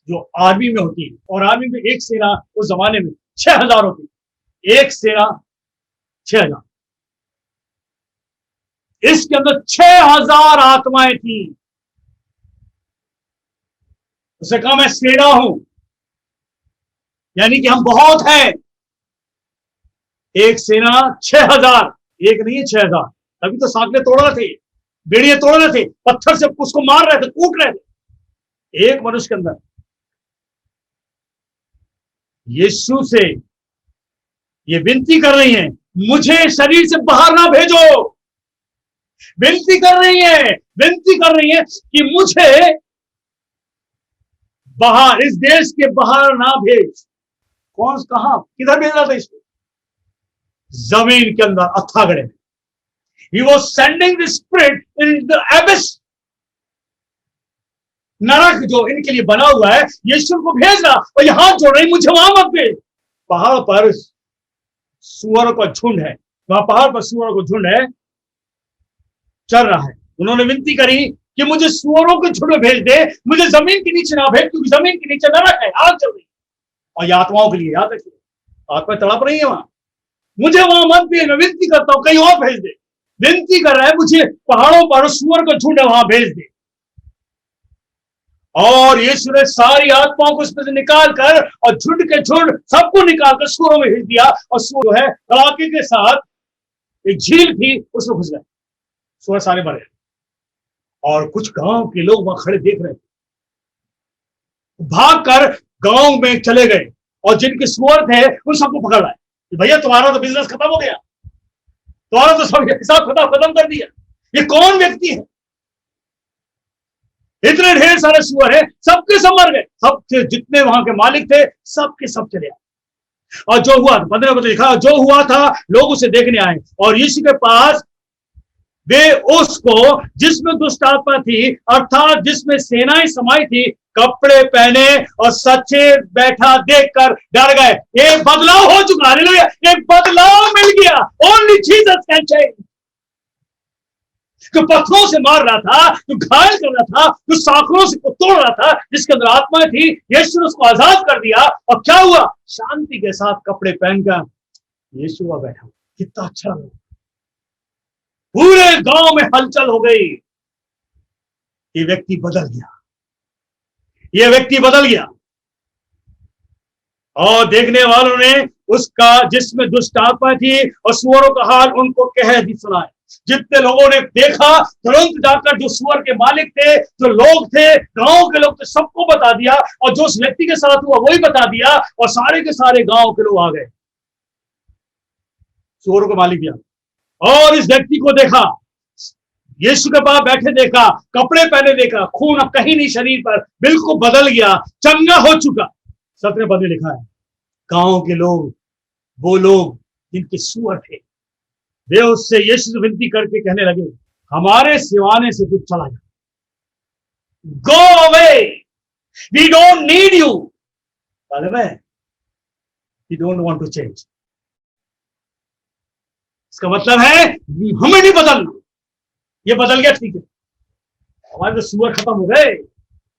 जो आर्मी में होती है, और आर्मी में एक सेना उस जमाने में 6000 होती, एक सेना 6000। इसके अंदर 6000 आत्माएं थी। उसने कहा, मैं सेना हूं, यानी कि हम बहुत हैं। एक सेना 6000, एक नहीं है 6000। तभी तो सांकड़े तोड़ रहे थे, बेड़ियां तोड़ रहे थे, पत्थर से उसको मार रहे थे, कूट रहे थे। एक मनुष्य के अंदर यीशु से ये विनती कर रही हैं, मुझे शरीर से बाहर ना भेजो। विनती कर रही है, विनती कर रही है कि मुझे बाहर, इस देश के बाहर ना भेज। कौन, कहां, किधर भेज रहा था इसको? जमीन के अंदर, अथागड़े में। He was sending the spirit in the abyss. नरक जो इनके लिए बना हुआ है, यीशु को भेज रहा, और यहां जोड़ रही, मुझे वहां मत भेज। पहाड़ पर सुअरों का झुंड है, वहां पहाड़ पर सुअरों का झुंड है, चल रहा है। उन्होंने विनती करी कि मुझे सुअरों के झुंड में भेज दे, मुझे जमीन के नीचे ना भेज, क्योंकि जमीन के नीचे नरक है, आग चल रही है। और ये आत्माओं के लिए, याद रखिए, आत्मा तड़प रही है वहां, मुझे वहां मत भेज, मैं विनती करता हूं, कहीं और भेज दे। विनती कर रहा है, मुझे पहाड़ों पर सुअर का झुंड है, वहां भेज दे। और यीशु ने सारी आत्माओं को उसमें से निकाल कर, और झुंड के झुंड सबको निकाल कर सुअरों में भेज दिया, और सुअर जो है कड़ाके के साथ, एक झील थी, उसमें घुस गए, सुअर सारे मर गए। और कुछ गांव के लोग वहां खड़े देख रहे थे, भागकर गांव में चले गए, और जिनके सुअर थे उन सबको पकड़ लाए। भैया तुम्हारा तो बिजनेस खत्म हो गया, तुम्हारा तो सब हिसाब खत्म कर दिया। ये कौन व्यक्ति है? इतने ढेर सारे सुअर हैं, सबके सब मर गए, सबके जितने वहां के मालिक थे सबके सब चले आए। और जो हुआ, 15 में लिखा, जो हुआ था लोग उसे देखने आए, और यीशु के पास वे उसको, जिसमें दुष्ट आत्मा थी, अर्थात जिसमें सेनाएं समाई थी, कपड़े पहने और सच्चे बैठा देखकर डर गए। एक बदलाव हो चुका, हालेलुया, एक बदलाव मिल गया। Only Jesus can change. जो पत्थरों से मार रहा था, जो घायल कर रहा था, जो साखरों से तोड़ रहा था, जिसके अंदर आत्मा थी, यीशु ने उसको आजाद कर दिया। और क्या हुआ? शांति के साथ कपड़े पहनकर यीशु वहां बैठा। कितना अच्छा लगा। पूरे गांव में हलचल हो गई। ये व्यक्ति बदल गया, ये व्यक्ति बदल गया। और देखने वालों ने उसका, जिसमें दुष्ट आत्मा थी और सुअरों का हाल उनको कह दी सुनाए। जितने लोगों ने देखा, तुरंत जाकर जो सुअर के मालिक थे, जो लोग थे, गांव के लोग थे, सबको बता दिया। और जो उस व्यक्ति के साथ हुआ वही बता दिया, और सारे के सारे गांव के लोग आ गए। सुअरों का मालिक गया और इस व्यक्ति को देखा, यीशु के पास बैठे देखा, कपड़े पहने देखा, खून अब कहीं नहीं शरीर पर, बिल्कुल बदल गया, चंगा हो चुका। 17 पद में लिखा है, गांव के लोग, वो लोग जिनके सुअर थे, वे उससे यीशु से विनती करके कहने लगे, हमारे सिवाने से तू चला जा, go away, we don't need you. We don't want to change. इसका मतलब है हमें नहीं बदलना। ये बदल गया, ठीक है, हमारे तो सुअर खत्म हो गए,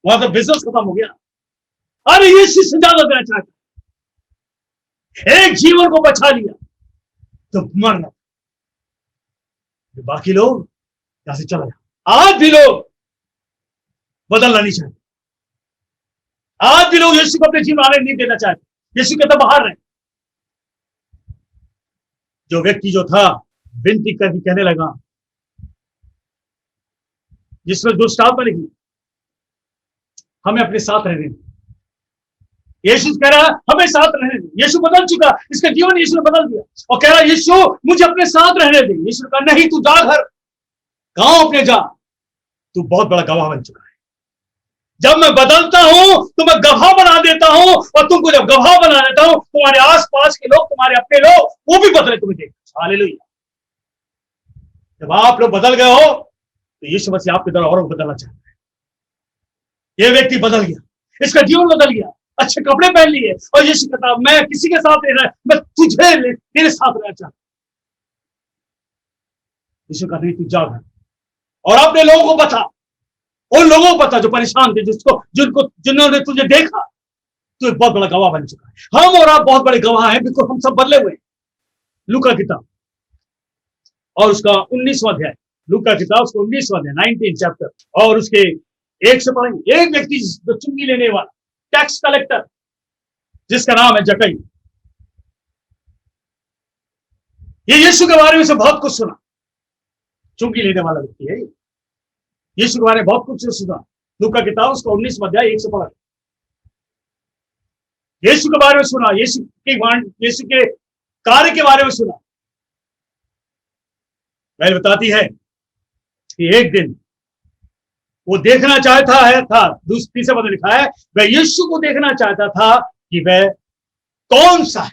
वहां तो बिजनेस खत्म हो गया। अरे यीशु से ज्यादा देना चाहता, एक जीवन को बचा लिया तो मरना, बाकी लोग यहां से चला जाए। आज भी लोग बदलना नहीं चाहते, आज भी लोग यीशु को अपने जीवन आने नहीं देना चाहते। यीशु के तो बाहर रहे। जो व्यक्ति जो था, विनती करके कहने लगा, जिसमें दुष्ट आत्मा नहीं, हमें अपने साथ रहने दे। यीशु कह रहा हमें साथ रहने दे। यीशु बदल चुका, इसका जीवन यीशु ने बदल दिया, और कह रहा यीशु मुझे अपने साथ रहने दे। यीशु ने कहा नहीं, तू जा घर, गांव अपने जा, तू बहुत बड़ा गवाह बन चुका है। जब मैं बदलता हूं तो मैं गवाह बना देता हूं, और तुमको जब गवाह बना देता हूं, तुम्हारे आसपास के लोग, तुम्हारे अपने लोग, वो भी बदले तुम्हें देख। हालेलुया। जब आप लोग बदल गए हो तो यीशु मसीह आपके द्वारा और बदलना चाहता है। ये व्यक्ति बदल गया, इसका जीवन बदल गया, अच्छे कपड़े पहन लिए, और यीशु कहता मैं किसी के साथ नहीं रहा, मैं तुझे तेरे साथ रहना चाहता। यीशु का नहीं, तू जा घर और अपने लोगों को बता, उन लोगों को बता जो परेशान थे, जिन्होंने तुझे देखा, तो एक बहुत बड़ा गवाह बन चुका है। हम और आप बहुत बड़े गवाह हैं, बिल्कुल हम सब बदले हुए। लूका किताब और उसका 19वां अध्याय, लूका किताब उसका 19वां अध्याय, 19 चैप्टर, और उसके 1 से पढ़ेंगे। एक व्यक्ति जो चुंगी लेने वाला, टैक्स कलेक्टर, जिसका नाम है जक्कई, ये यीशु के बारे में से बहुत कुछ सुना। चुंगी लेने वाला व्यक्ति है, यीशु के बारे में बहुत कुछ सुना। लूका किताब उसका 19वां अध्याय 1 से पढ़ा। यीशु के बारे में सुना, यीशु के कार्य के बारे में सुना। बाइबल बताती है कि एक दिन वो देखना चाहता है था, दूसरी से लिखा है, वह यीशु को देखना चाहता था कि वह कौन सा है।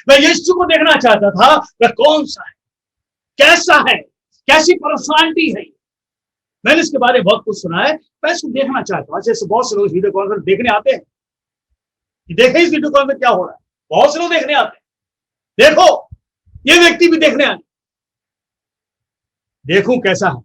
वह यीशु को देखना चाहता था वह कौन सा है, कैसा है, कैसी पर्सनालिटी है। मैंने इसके बारे में बहुत कुछ सुना है, मैं इसको देखना चाहता हूं। जैसे बहुत से लोग वीडियो कॉन्फ्रेंस देखने आते हैं कि देखें इस वीडियो कॉन्फ्रेंस में क्या हो रहा है। बहुत से लोग देखने आते हैं, देखो ये व्यक्ति भी देखने आए, देखूं कैसा है।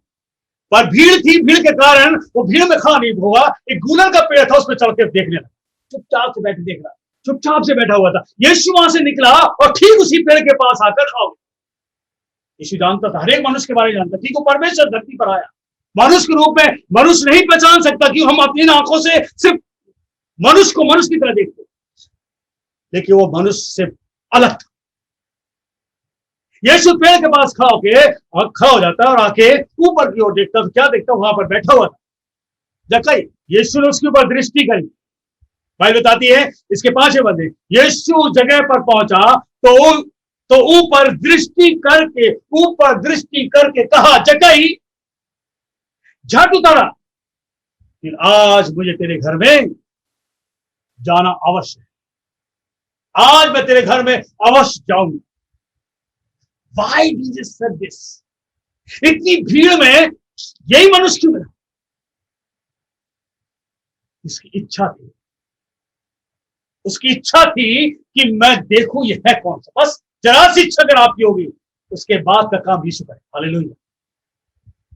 पर भीड़ थी, भीड़ के कारण वो भीड़ में खड़ा नहीं हुआ। एक गूलर का पेड़ था, उस पर चढ़ के देखने लगा, चुपचाप से बैठे देख रहा, चुपचाप से बैठा हुआ था। यीशु वहां से निकला और ठीक उसी पेड़ के पास आकर खड़ा हो गया। यीशु जानता था, हर एक मनुष्य के बारे में जानता, कि वो परमेश्वर धरती पर आया मनुष्य के रूप में। मनुष्य नहीं पहचान सकता कि हम अपनी आंखों से सिर्फ मनुष्य को मनुष्य की तरह देखते, लेकिन वो मनुष्य से अलग था। यीशु पेड़ के पास खड़ा हो जाता और आके ऊपर की ओर देखता, तो क्या देखता, वहां पर बैठा हुआ था जक्कई। यीशु ने उसके ऊपर दृष्टि करी। बाइबल बताती है इसके 5वें बंदे, यीशु जगह पर पहुंचा तो ऊपर दृष्टि करके कहा, जक्कई झट उतारा, फिर आज मुझे तेरे घर में जाना अवश्य है। आज मैं तेरे घर में अवश्य जाऊंगा। Why Jesus said this? इतनी भीड़ में यही मनुष्य क्यों मिला? उसकी इच्छा थी कि मैं देखूं ये है कौन सा। बस जरा सी इच्छा अगर आपकी होगी, उसके बाद का काम यीशु करे। हालेलुया।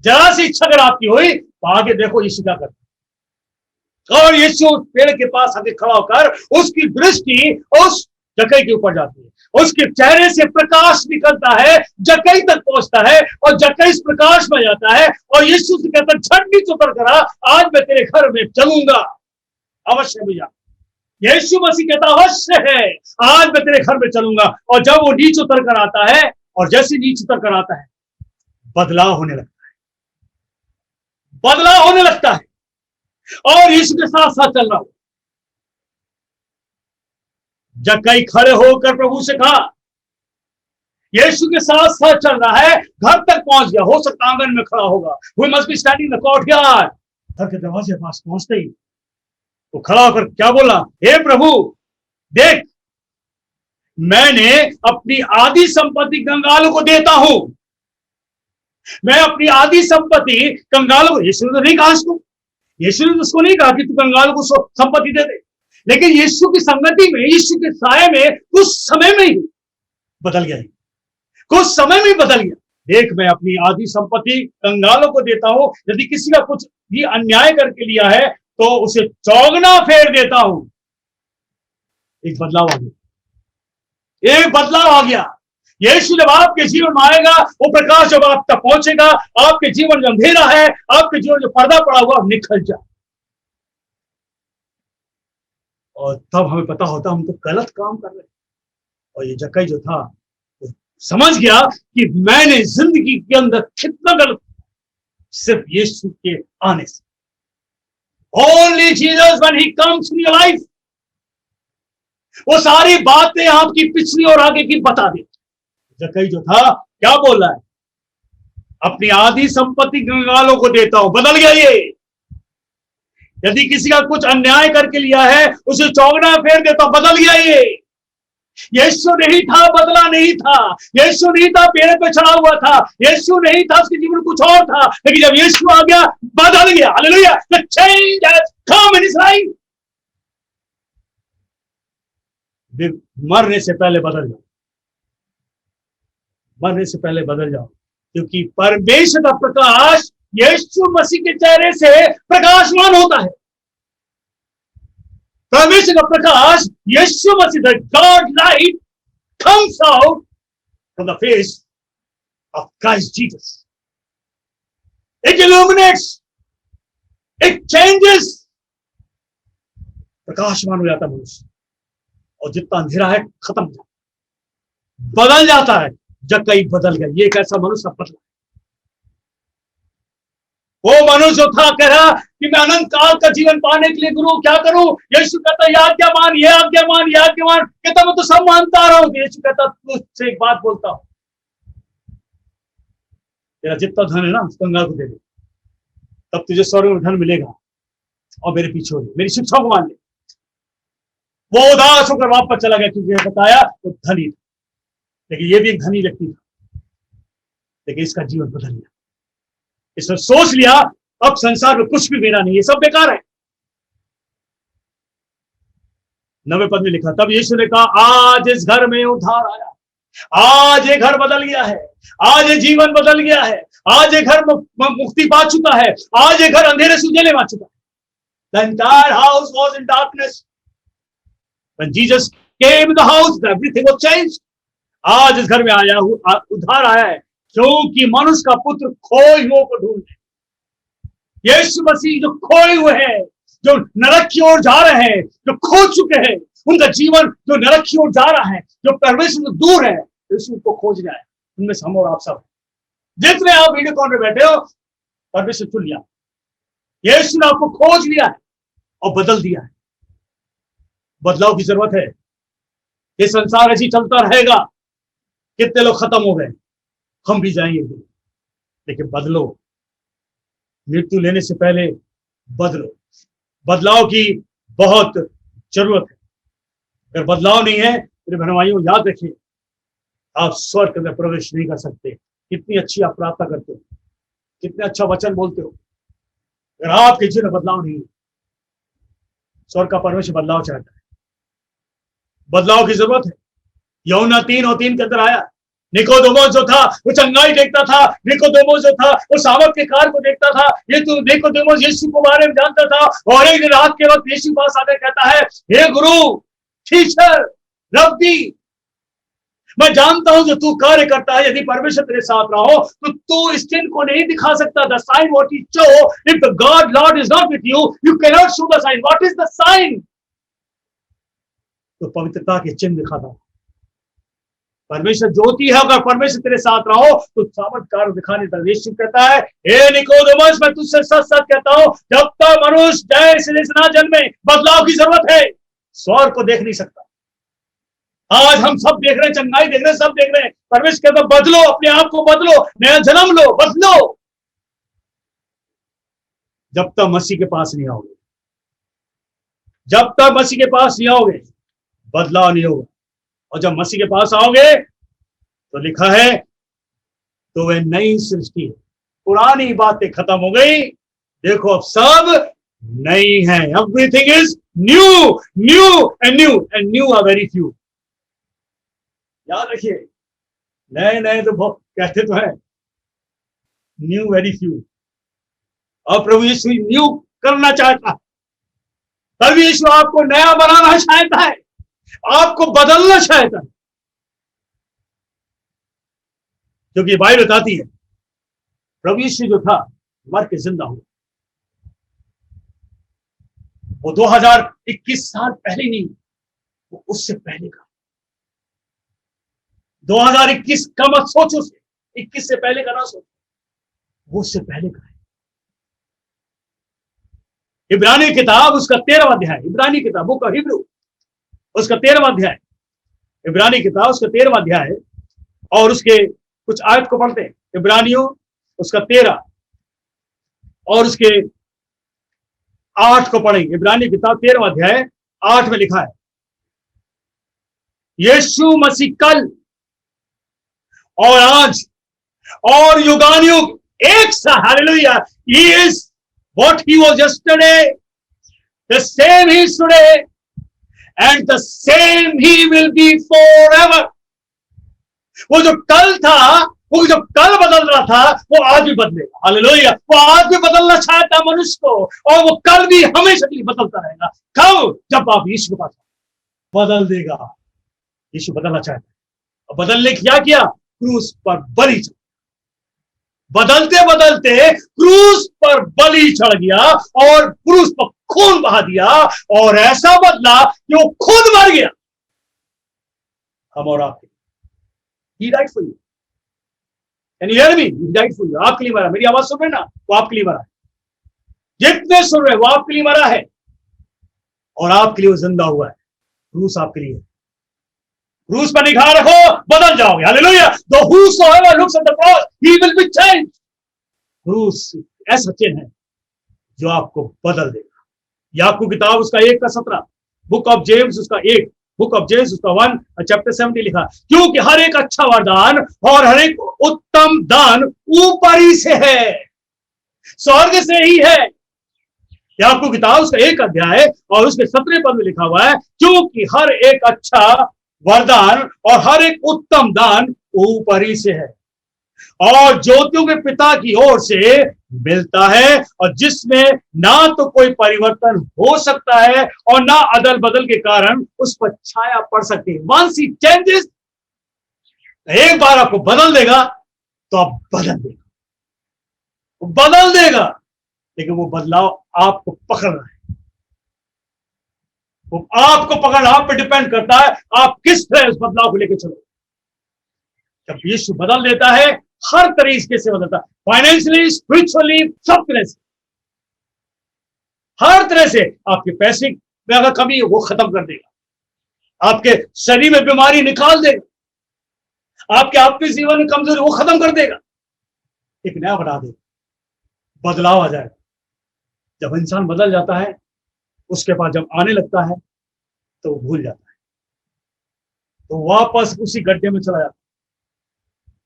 जरा सी इच्छा अगर आपकी हुई तो आगे देखो यीशु क्या करता। और यीशु पेड़ के पास आगे खड़ा होकर उसकी दृष्टि उस जक्कई के ऊपर जाती है, उसके चेहरे से प्रकाश निकलता है, जक्कई तक पहुंचता है और जक्कई इस प्रकाश में जाता है और यीशु से कहता है, झट नीचे उतर कर आ, आज मैं तेरे घर में चलूंगा अवश्य भैया। यीशु मसीह कहता अवश्य है, आज मैं तेरे घर में चलूंगा। और जब वो नीचे उतर कर आता है, और जैसे नीचे उतर कर आता है, बदलाव होने लगता है और यीशु के साथ साथ चल रहा हूं। जक्कई खड़े होकर प्रभु से कहा, यीशु के साथ साथ चल रहा है, घर तक पहुंच गया। हो सकता आंगन में खड़ा होगा। We must be standing in the courtyard। घर के दरवाजे के पास पहुंचते ही वो खड़ा होकर क्या बोला, हे प्रभु देख, मैंने अपनी आधी संपत्ति कंगालों को देता हूं। मैं अपनी आधी संपत्ति कंगालों को, यीशु ने तो नहीं कहा उसको, यीशु ने तो उसको नहीं कहा कि तू कंगालों को संपत्ति दे दे, लेकिन यीशु की संगति में, यीशु के साये में कुछ समय में ही बदल गया। कुछ समय में बदल गया। देख, मैं अपनी आधी संपत्ति कंगालों को देता हूं। यदि किसी का कुछ भी अन्याय करके लिया है तो उसे चौगुना फेर देता हूं। एक बदलाव आ गया। यीशु जब आपके जीवन में आएगा, वो प्रकाश जब आप तक पहुंचेगा, आपके जीवन जो अंधेरा है, आपके जीवन जो पर्दा पड़ा हुआ, निकल जाए। और तब हमें पता होता हम तो गलत काम कर रहे हैं। और ये जक्कई जो था, वो समझ गया कि मैंने जिंदगी के अंदर कितना गलत, सिर्फ यीशु के आने से। Only Jesus when he comes in your life, वो सारी बातें आपकी पिछली और आगे की बता दे। जक्कई जो था क्या बोल रहा है, अपनी आधी संपत्ति कंगालों को देता हूं। बदल गया ये। यदि किसी का कुछ अन्याय करके लिया है, उसे चौगुना फेर देता हूं। बदल गया ये। यीशु नहीं था, बदला नहीं था। यीशु नहीं था, पेड़ पे चढ़ा हुआ था। यीशु नहीं था, उसके जीवन कुछ और था। लेकिन जब यीशु आ गया, बदल गया। Hallelujah. The change has come in his life। मरने से पहले बदल जाओ, मरने से पहले बदल जाओ, क्योंकि परमेश्वर का प्रकाश यीशु मसीह के चेहरे से प्रकाशमान होता है। परमेश्वर का प्रकाश यीशु मसीह, the God light comes out from the face of Christ Jesus. It illuminates, it changes। प्रकाशमान हो जाता मनुष्य, और जितना अंधेरा है खत्म हो जाता, बदल जाता है। जक्कई बदल गया। ये एक ऐसा मनुष्य बदला। वो मनुष्य जो था कह रहा कि मैं अनंत काल का जीवन पाने के लिए गुरु क्या करूं? यीशु कहता ये आज्ञा मान, ये आज्ञा मान, ये आज्ञा मान। कहता मैं तो सब मानता आ रहा हूं। यीशु कहता तुझसे एक बात बोलता हूं, तेरा जितना धन है ना उस गंगा को दे दे, तब तुझे स्वर्ग में धन मिलेगा। और मेरे पीछे हो, मेरी शिक्षा को मान ले। वो उदास होकर वापस चला गया, क्योंकि बताया वो धनी था, लेकिन ये भी एक धनी व्यक्ति था, लेकिन इसका जीवन बदल गया। इसने सोच लिया अब संसार में कुछ भी मेरा नहीं है, सब बेकार है। 9वें पद में लिखा, तब यीशु ने कहा आज इस घर में उद्धार आया, आज ये घर बदल गया है, आज ये जीवन बदल गया है, आज ये घर मुक्ति पा चुका है, आज ये घर अंधेरे से उजाले में आ चुका है। The entire house was in darkness. When Jesus came in the house, everything was changed. आज इस घर में आया उद्धार आया है, क्योंकि मनुष्य का पुत्र खोए हुओं को ढूंढे। यीशु मसीह जो खोए हुए हैं, जो नरक की ओर जा रहे हैं, जो खो चुके हैं, उनका जीवन जो नरक की ओर जा रहा है, जो परमेश्वर से दूर है, यीशु को खोजना है। उनमें से हम और आप सब, जितने आप वीडियो कॉल में बैठे हो, परमेश्वर चुन लिया, यीशु ने आपको खोज लिया है और बदल दिया है। बदलाव की जरूरत है। ये संसार ऐसी चलता रहेगा। कितने लोग खत्म हो गए, हम भी जाएंगे, लेकिन बदलो। मृत्यु लेने से पहले बदलो। बदलाव की बहुत जरूरत है। अगर बदलाव नहीं है, मेरे भाइयों याद रखिए, आप स्वर्ग में प्रवेश नहीं कर सकते। कितनी अच्छी आप प्रार्थना करते हो, कितने अच्छा वचन बोलते हो, अगर आपके जीवन में बदलाव नहीं है, स्वर्ग का परमेश्वर बदलाव चाहता है। बदलाव की जरूरत है। यूहन्ना 3:3 के अंदर आया, निकोदेमोस जो था वो चंगाई देखता था, निकोदेमोस जो था वो सामर्थ के कार्य को देखता था। ये तो निकोदेमोस यीशु के बारे में जानता था, और एक दिन रात के वक्त यीशु पास आकर कहता है, हे गुरु, टीचर, रब्बी, मैं जानता हूं जो तू कार्य करता है। यदि परमेश्वर तेरे साथ रहा हो तो तू इस चिन्ह को नहीं दिखा सकता। The sign what he show, if the God lord is not with you, you can not show the sign. What is the sign? तो पवित्रता के चिन्ह दिखाता। परमेश्वर ज्योति है, अगर परमेश्वर तेरे साथ रहो तो सामर्थ कार्य दिखाने का। यीशु कहता है, हे निकोदेमस, मैं तुझसे सच सच कहता हूं, जब तक मनुष्य जैसे ना जन्मे, बदलाव की जरूरत है। स्वर्ग को देख नहीं सकता। आज हम सब देख रहे हैं, चंगाई देख रहे हैं, सब देख रहे हैं। परमेश्वर कहता है बदलो, अपने आप को बदलो, नया जन्म लो, बदलो। जब तक मसीह के पास नहीं आओगे, जब तक मसीह के पास नहीं आओगे, बदलाव नहीं होगा। और जब मसीह के पास आओगे तो लिखा है, तो वह नई सृष्टि है, पुरानी बातें खत्म हो गई, देखो अब सब नई है। Everything is new, new and new, and new are very few. याद रखिए, नए नए तो बहुत कहते तो है, न्यू वेरी फ्यू। और प्रभु यीशु न्यू करना चाहता है। प्रभु यीशु आपको नया बनाना चाहता है, आपको बदलना चाहता है। क्योंकि बाइबल बताती है, प्रभु यीशु जो था मर के जिंदा हुआ। वो 2021 साल पहले नहीं, वो उससे पहले का। 2021 का मत सोचो, 21 से पहले का ना सोचो, वो उससे पहले का है। इब्रानी किताब उसका 13वां अध्याय, इब्रानी किताब बुक ऑफ हिब्रू उसका 13वां अध्याय, इब्रानी किताब उसका 13वां अध्याय, और उसके कुछ आयत को पढ़ते हैं। इब्रानियों उसका 13 और उसके 8 को पढ़ेंगे। इब्रानी किताब 13वां अध्याय 8 में लिखा है, यीशु मसीह कल और आज और युगानुयुग एक सा। Hallelujah. He is what he was yesterday, the same he is today, and the same he will be forever। वो जो कल था, वो जो कल बदल रहा था, वो आज भी बदलेगा। हालेलुया। वो आज भी बदलना चाहता है मनुष्य को, और वो कल भी हमेशा के लिए बदलता रहेगा। कब? जब आप यीशु के पास बदल देगा। यीशु बदलना चाहता है, और बदलने क्या किया? क्रूस पर बलि चढ़, बदलते बदलते क्रूस पर बलि चढ़ गया, और क्रूस पर खून बहा दिया, और ऐसा बदला कि वो खुद मर गया हम और आपके। He died for you. Can you hear me? He died for you. आपके लिए मरा। मेरी आवाज सुन रहे ना? वो आपके लिए मरा। जितने सुन रहे वो आपके लिए मरा है और आपके लिए वो जिंदा हुआ है। क्रूस आपके लिए, क्रूस पर निगाह रखो, बदल जाओगे। Hallelujah. The whosoever looks at the cross, he will be changed. क्रूस ऐसा चिन्ह है जो आपको बदल देगा। याकूब किताब उसका 1:17, बुक ऑफ जेम्स उसका 1, बुक ऑफ जेम्स उसका 1 चैप्टर 70 लिखा, क्योंकि हर एक अच्छा वरदान और हर एक उत्तम दान ऊपर ही से है, स्वर्ग से ही है। याकूब किताब उसका 1 अध्याय और उसके 17 पद में लिखा हुआ है, क्योंकि हर एक अच्छा वरदान और हर एक उत्तम दान ऊपर ही से है और ज्योतियों के पिता की ओर से मिलता है, और जिसमें ना तो कोई परिवर्तन हो सकता है और ना अदल बदल के कारण उस पर छाया पड़ सकती है। वंस ही चेंजेस, एक बार आपको बदल देगा तो आप बदल देगा, वो बदल देगा, लेकिन वो बदलाव आपको पकड़ रहा है, वो आपको पकड़, आप पे डिपेंड करता है आप किस तरह उस बदलाव को लेकर चलो। जब यीशु बदल देता है, हर तरीके से बदलता है, फाइनेंशियली, स्पिरिचुअली, सब तरह से, हर तरह से। आपके पैसे में अगर कमी है वो खत्म कर देगा, आपके शरीर में बीमारी निकाल देगा, आपके आत्मिक जीवन में कमजोरी वो खत्म कर देगा, एक नया बना देगा, बदलाव आ जाएगा। जब इंसान बदल जाता है, उसके पास जब आने लगता है तो वो भूल जाता है, तो वापस उसी गड्ढे में चला जाता है।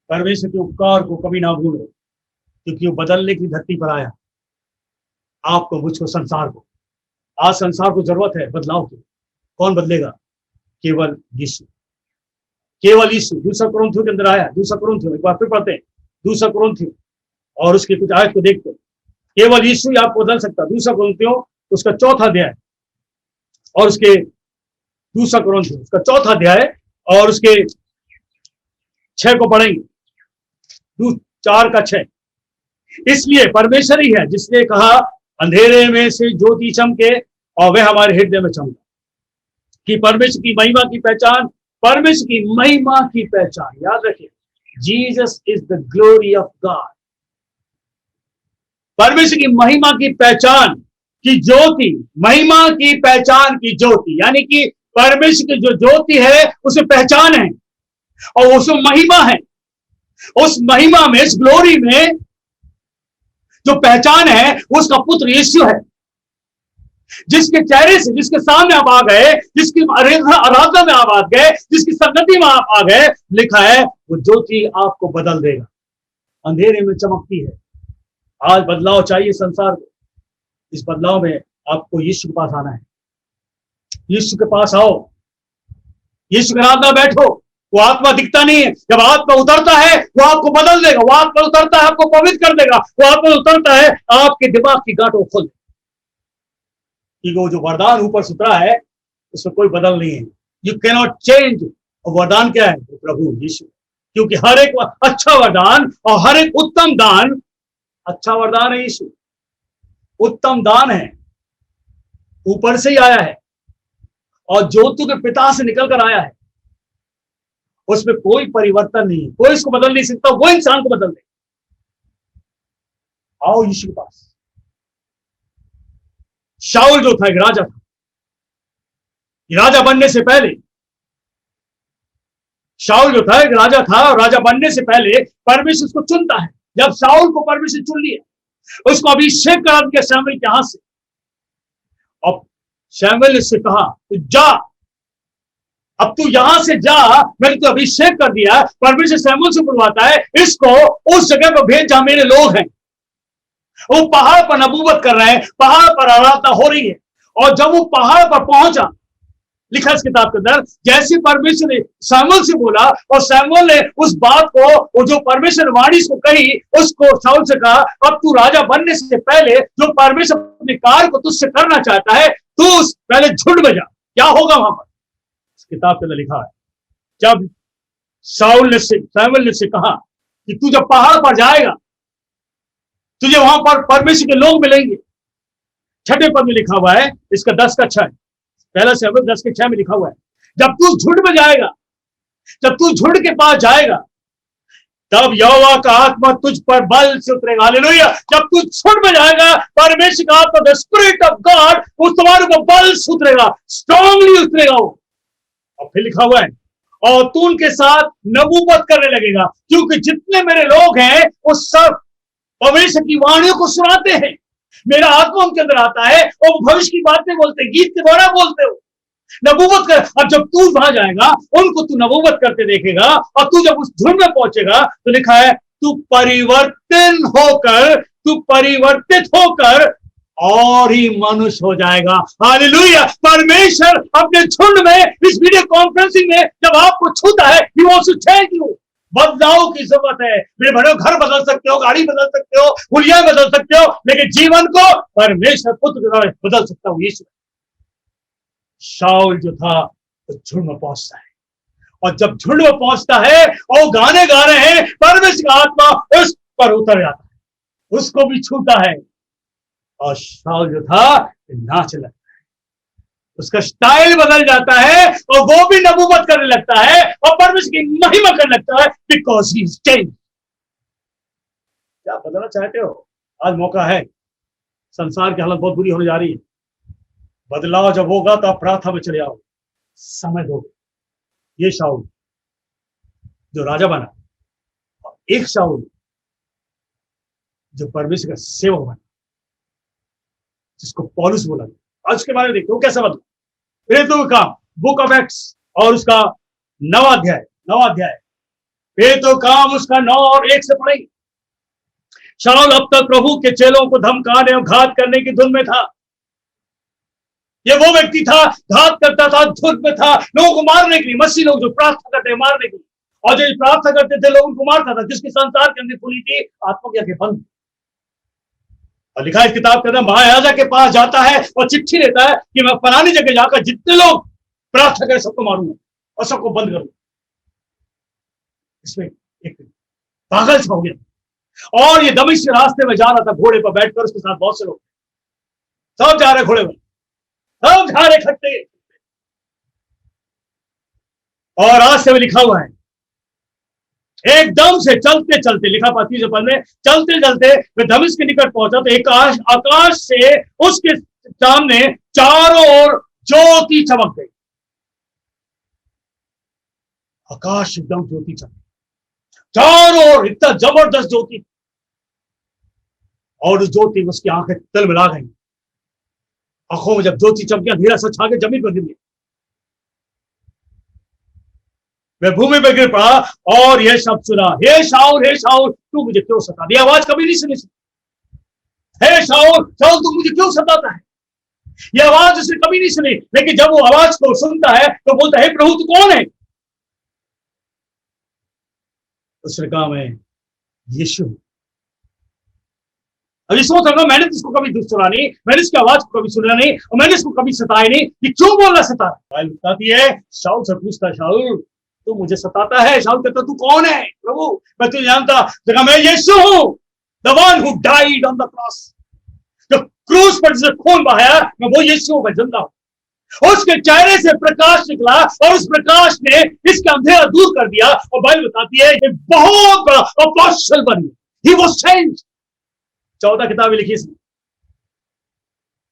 परमेश्वर के उपकार को कभी ना भूलो, क्योंकि वो बदलने की धरती पर आया, आपको, मुझको, संसार को। आज संसार को जरूरत है बदलाव की। कौन बदलेगा? केवल यीशु, केवल यीशु। दूसरा कुरिन्थियों के अंदर आया, दूसरा कुरिन्थियों, एक बार फिर पढ़ते हैं दूसरा कुरिन्थियों और उसके कुछ आयत को देखते हैं। केवल यीशु ही आपको बदल सकता है। दूसरा कुरिन्थियों उसका 4 अध्याय और उसके, दूसरा कुरिन्थियों उसका 4 अध्याय और उसके 6 को पढ़ेंगे, 4 का 6। इसलिए परमेश्वर ही है जिसने कहा, अंधेरे में से ज्योति चमके और वह हमारे हृदय में चमका, कि परमेश्वर की महिमा की पहचान, परमेश्वर की महिमा की पहचान, याद रखिए, Jesus is the glory of God. परमेश्वर की महिमा की पहचान की ज्योति, महिमा की पहचान की ज्योति, यानी कि परमेश्वर की जो ज्योति है उसे पहचान है और उसमें महिमा है। उस महिमा में, इस ग्लोरी में जो पहचान है, उसका पुत्र यीशु है, जिसके चेहरे से, जिसके सामने आप आ गए, जिसकी आराधना में आप आ गए, जिसकी संगति में आप आ गए, लिखा है वो ज्योति आपको बदल देगा, अंधेरे में चमकती है। आज बदलाव चाहिए संसार को। इस बदलाव में आपको यीशु के पास आना है। यीशु के पास आओ, यीशु के आराधना बैठो। वो आत्मा दिखता नहीं है, जब आत्मा उतरता है वो आपको बदल देगा, वो आत्मा उतरता है आपको पवित्र कर देगा, वो आत्मा उतरता है आपके दिमाग की गांठों को खोल देगा। क्योंकि वो जो वरदान ऊपर से उतरा है उसमें कोई बदल नहीं है। You can not change. और वरदान क्या है? वो प्रभु यीशु। क्योंकि हर एक अच्छा वरदान और हर एक उत्तम दान, अच्छा वरदान है यीशु, उत्तम दान है, ऊपर से ही आया है और ज्योति के पिता से निकल कर आया है। उसमें कोई परिवर्तन नहीं है, कोई इसको बदल नहीं सकता, वो इंसान को बदल दे। आओ यीशु के पास। शाऊल जो था एक राजा था, राजा बनने से पहले, शाऊल जो था एक राजा था और राजा बनने से पहले परमेश्वर उसको चुनता है। जब शाऊल को परमेश्वर चुन लिया, उसको अभिषेक करा दिया शमूएल के हाथ से, और शमूएल ने उससे कहा तू जा, अब तू यहां से जा, मैंने तो अभिषेक कर दिया। परमेश्वर शमूएल से बुलवाता है, इसको उस जगह पर भेज जहां मेरे लोग हैं। वो पहाड़ पर नबूवत कर रहे हैं, पहाड़ पर आराधना हो रही है। और जब वो पहाड़ पर पहुंचा, लिखा इस किताब के अंदर, जैसे परमेश्वर ने शमूएल से बोला और शमूएल ने उस बात को, वो जो परमेश्वर वाणी को कही, उसको शाऊल से कहा, अब तू राजा बनने से पहले जो परमेश्वर अपने कार्य को तुझसे करना चाहता है, तू पहले झुंड में जा। क्या होगा वहां पर? इस किताब के अंदर लिखा है, जब शमूएल ने से कहा कि तू जब पहाड़ पर जाएगा, तुझे वहां पर परमेश्वर के लोग मिलेंगे। 6 पद में लिखा हुआ है, इसका 10 का 6, पहला शमूएल 10 के 6 में लिखा हुआ है, जब तू झुंड में जाएगा, जब तू झुंड के पास जाएगा, तब यहोवा का आत्मा तुझ पर बल से उतरेगा। हालेलुया। जब तू छुट में जाएगा, परमेश्वर का आत्मा, द स्पिरिट ऑफ गॉड, उस तुम्हारे ऊपर बल से उतरेगा, स्ट्रांगली उतरेगा वो। और फिर लिखा हुआ है, और तू उनके साथ नबूवत करने लगेगा, क्योंकि जितने मेरे लोग हैं वो सब भविष्य की वाणियों को सुनाते हैं। मेरा आत्मा उनके अंदर आता है और वो भविष्य की बातें बोलते हैं, गीत के द्वारा बोलते हो, नबूवत कर। अब जब तू वहां जाएगा, उनको तू नबूवत करते देखेगा, और तू जब उस धुन में पहुंचेगा तो लिखा है, तू परिवर्तित होकर और ही मनुष्य हो जाएगा। हालेलुया। परमेश्वर अपने झुंड में, इस वीडियो कॉन्फ्रेंसिंग में जब आपको छूता है, he wants to change you। बदलाव की जरूरत है। मेरे भाइयों, घर बदल सकते हो, गाड़ी बदल सकते हो, हुलिया बदल सकते हो, लेकिन जीवन को परमेश्वर पुत्र के द्वारा बदल सकता हूं। यीशु। शाऊल जो था वो झुंड में पहुंचता है, और जब झुंड में पहुंचता है और गाने गा रहे हैं, परमेश्वर का आत्मा उस पर उतर जाता है, उसको भी छूता है, और शाऊल जो था नाच लगता है, उसका स्टाइल बदल जाता है, और वो भी नबूवत करने लगता है और परमेश्वर की महिमा करने लगता है, बिकॉज ही इज चेंज। क्या बदलना चाहते हो? आज मौका है। संसार की हालत बहुत बुरी होने जा रही है। बदलाव जब होगा तो आप प्रार्थना में चले आओ, समय दो। ये शाऊल जो राजा बना, और एक शाऊल जो परमेश्वर का सेवक बना, जिसको पौलुस बोला। आज के बारे में देखो कैसा बदला। प्रेरितों का काम, बुक ऑफ एक्ट्स, और उसका 9वां अध्याय, प्रेरितों का काम उसका 9 और 1 से पढ़ेंगे। शाऊल अब तक प्रभु के चेलों को धमकाने और घात करने की धुन में था। ये वो व्यक्ति था, घात करता था, धुन में था, लोगों को मारने के लिए। मसीह लोग जो प्रार्थना करते हैं मारने के लिए, और जो प्रार्थना करते थे लोगों को मारता था, जिसकी संसार के अंदर खुली थी आत्मा की आंखें बंद। और लिखा इस किताब के अंदर, महाराजा के पास जाता है और चिट्ठी देता है कि मैं फलानी जगह जाकर जितने लोग प्रार्थना करें सबको मारूंगा और सबको बंद करूंगा। इसमें एक पागल सा हो गया, और ये दमिश्क के रास्ते में जा रहा था घोड़े पर बैठकर, उसके साथ बहुत से लोग, सब जा रहे घोड़े पर, सब जा रहे खट्टे। और रास्ते में लिखा हुआ है, एकदम से चलते चलते, लिखा 35 पद में, चलते चलते वे दमिश्क के निकट पहुंचा तो एक आकाश से उसके सामने चारों ओर ज्योति चमक गई। आकाश एकदम ज्योति चमक, चारों ओर इतना जबरदस्त ज्योति, और उस ज्योति में उसकी आंखें तल मिला गई। आंखों में जब ज्योति चमकी, अंधेरा सा छा के जमीन पर गिर गया, वह भूमि पर गिर पड़ा और यह शब्द सुना, हे शाऊल तू मुझे क्यों सताता? ये आवाज कभी नहीं सुनी। हे शाऊल तू मुझे क्यों सताता है? यह आवाज उसने कभी नहीं सुनी, लेकिन जब वो आवाज को सुनता है तो बोलता है, प्रभु तू कौन है? उसने कहा, मैं यीशु। अब इस सोच रहा, मैंने इसको कभी सुना नहीं, मैंने इसकी आवाज को कभी सुना नहीं, और मैंने इसको कभी सताया नहीं, ये क्यों बोलना सता? बताती है, शाऊल से पूछता, शाऊल तू मुझे सताता है? शाऊल कहता, तू कौन है? प्रभु मैं तुझे जानता। जगह मैं यीशु हूं, the one who died on the cross. जो क्रूस पर जिसे खून बहाया, मैं वो यीशु हूं, मैं जिंदा हूं। उसके चेहरे से प्रकाश निकला, और उस प्रकाश ने इसका अंधेरा दूर कर दिया, और बाइबल बताती है कि बहुत बड़ा अपोस्टल बन गया। He was changed. 14 किताबें लिखी इसने,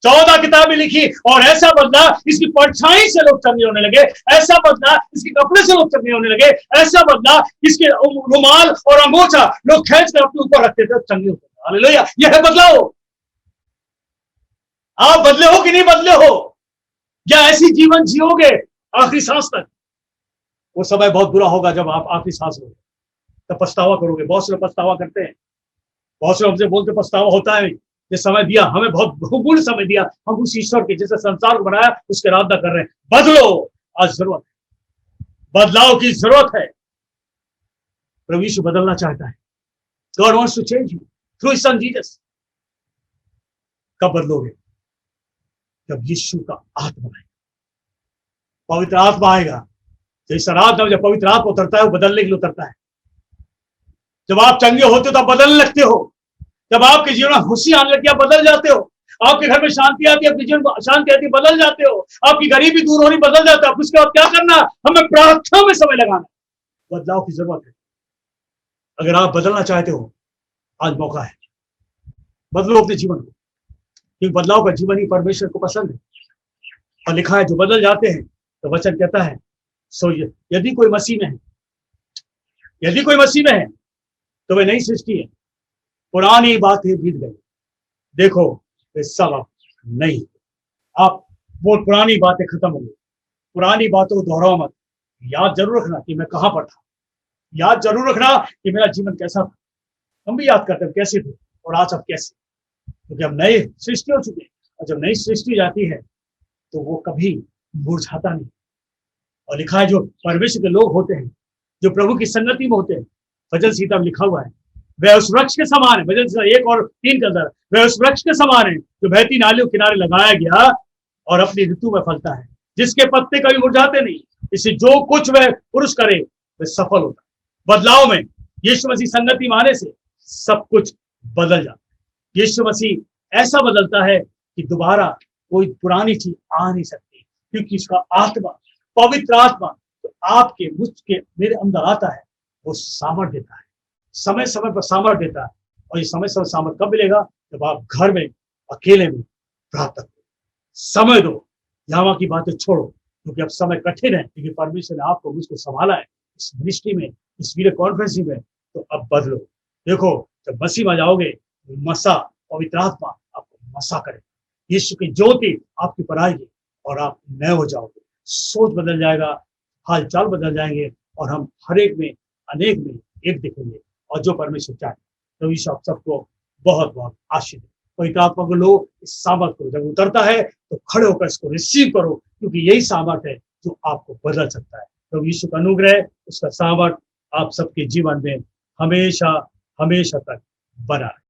14 किताबें लिखी, और ऐसा बदला इसकी परछाई से लोग चंगे होने लगे, ऐसा बदला इसके कपड़े से लोग चंगे होने लगे, ऐसा बदला इसके रुमाल और अंगोछा लोग खींच कर अपने ऊपर रखते थे, चंगे होते थे। हालेलुया। यह है बदलाव। आप बदले हो कि नहीं बदले हो? या ऐसी जीवन जियोगे आखिरी सांस तक? वो समय बहुत बुरा होगा जब आप आखिरी सांस लोगे, तब पछतावा करोगे। बहुत से लोग पछतावा करते हैं, बहुत से हमसे बोलते पछतावा होता है, ये समय दिया हमें, बहुत बहुमूल्य समय दिया, हम उस ईश्वर के जिसने संसार को बनाया उसके आराधना कर रहे हैं। बदलो, आज जरूरत है, बदलाव की जरूरत है। प्रभु यीशु बदलना चाहता है। God wants to change you through his son Jesus. कब बदलोगे? जब यीशु का आत्मा आएगा, पवित्र आत्मा आएगा। तो इस आराधना में जब पवित्र आत्मा उतरता है, वो बदलने के लिए उतरता है। जब आप चंगे होते हो तो आप बदलने लगते हो। जब आपके जीवन में खुशी आने लगती है, बदल जाते हो। आपके घर में शांति आती है, आपके जीवन में शांति आती है, बदल जाते हो। आपकी गरीबी दूर होनी, बदल जाता है। उसके बाद क्या करना? हमें प्रार्थना में समय लगाना। बदलाव की जरूरत है। अगर आप बदलना चाहते हो, आज मौका है, बदलो अपने जीवन को, क्योंकि बदलाव का जीवन ही परमेश्वर को पसंद है। और लिखा है जो बदल जाते हैं, तो वचन कहता है सो यदि कोई मसीह में है, यदि कोई मसीह में है तो वे नई सृष्टि है, पुरानी बातें बीत गई, देखो वे सब अब नई। आप वो पुरानी बातें खत्म हो गई, पुरानी बातों को दोहराओ मत। याद जरूर रखना कि मैं कहां पर था, याद जरूर रखना कि मेरा जीवन कैसा था। हम भी याद करते हैं कैसे थे और आज अब कैसे, क्योंकि हम नए सृष्टि हो चुके हैं। और जब नई सृष्टि जाती है तो वो कभी मुरझाता नहीं। और लिखा है जो परमेश्वर के लोग होते हैं, जो प्रभु की संगति में होते हैं, भजन संहिता में लिखा हुआ है, वह उस वृक्ष के समान है। भजन संहिता 1 और 3 का अंदर, वह उस वृक्ष के समान है जो बहती नालियों किनारे लगाया गया और अपनी ऋतु में फलता है, जिसके पत्ते कभी मुरझाते नहीं। इससे जो कुछ वह पुरुष करे वह सफल होता है। बदलाव में यीशु मसीह संगति में आने से सब कुछ बदल जाता है। यीशु मसीह ऐसा बदलता है कि दोबारा कोई पुरानी चीज आ नहीं सकती, क्योंकि इसका आत्मा, पवित्र आत्मा तो आपके मुझके मेरे अंदर आता है, वो सामर्थ देता है, समय समय पर सामर्थ देता है। और ये समय समय सामर्थ कब मिलेगा? जब आप घर में अकेले में प्रार्थना करो, समय दो, यहाँ की बातें छोड़ो, क्योंकि अब समय कठिन है, क्योंकि परमेश्वर ने आपको मुझको संभाला है इस मिनिस्ट्री में, इस वीडियो कॉन्फ्रेंसिंग में। तो अब बदलो। देखो जब मसीह में जाओगे, मसा पवित्र आत्मा आपको मसा करे, यीशु की ज्योति आपके पर आएगी और आप नए हो जाओगे, सोच बदल जाएगा, हाल चाल बदल जाएंगे, और हम हर एक में अनेक में एक दिखेंगे। और जो परमेश्वर चाहे, तो यीशु आप सबको बहुत बहुत आशीष दे। पवित्र आत्मा को लो, इस सामर्थ को जब उतरता है तो खड़े होकर इसको रिसीव करो, क्योंकि यही सामर्थ है जो आपको बदल सकता है। तो यीशु का अनुग्रह, उसका सामर्थ आप सबके जीवन में हमेशा हमेशा तक बना रहे।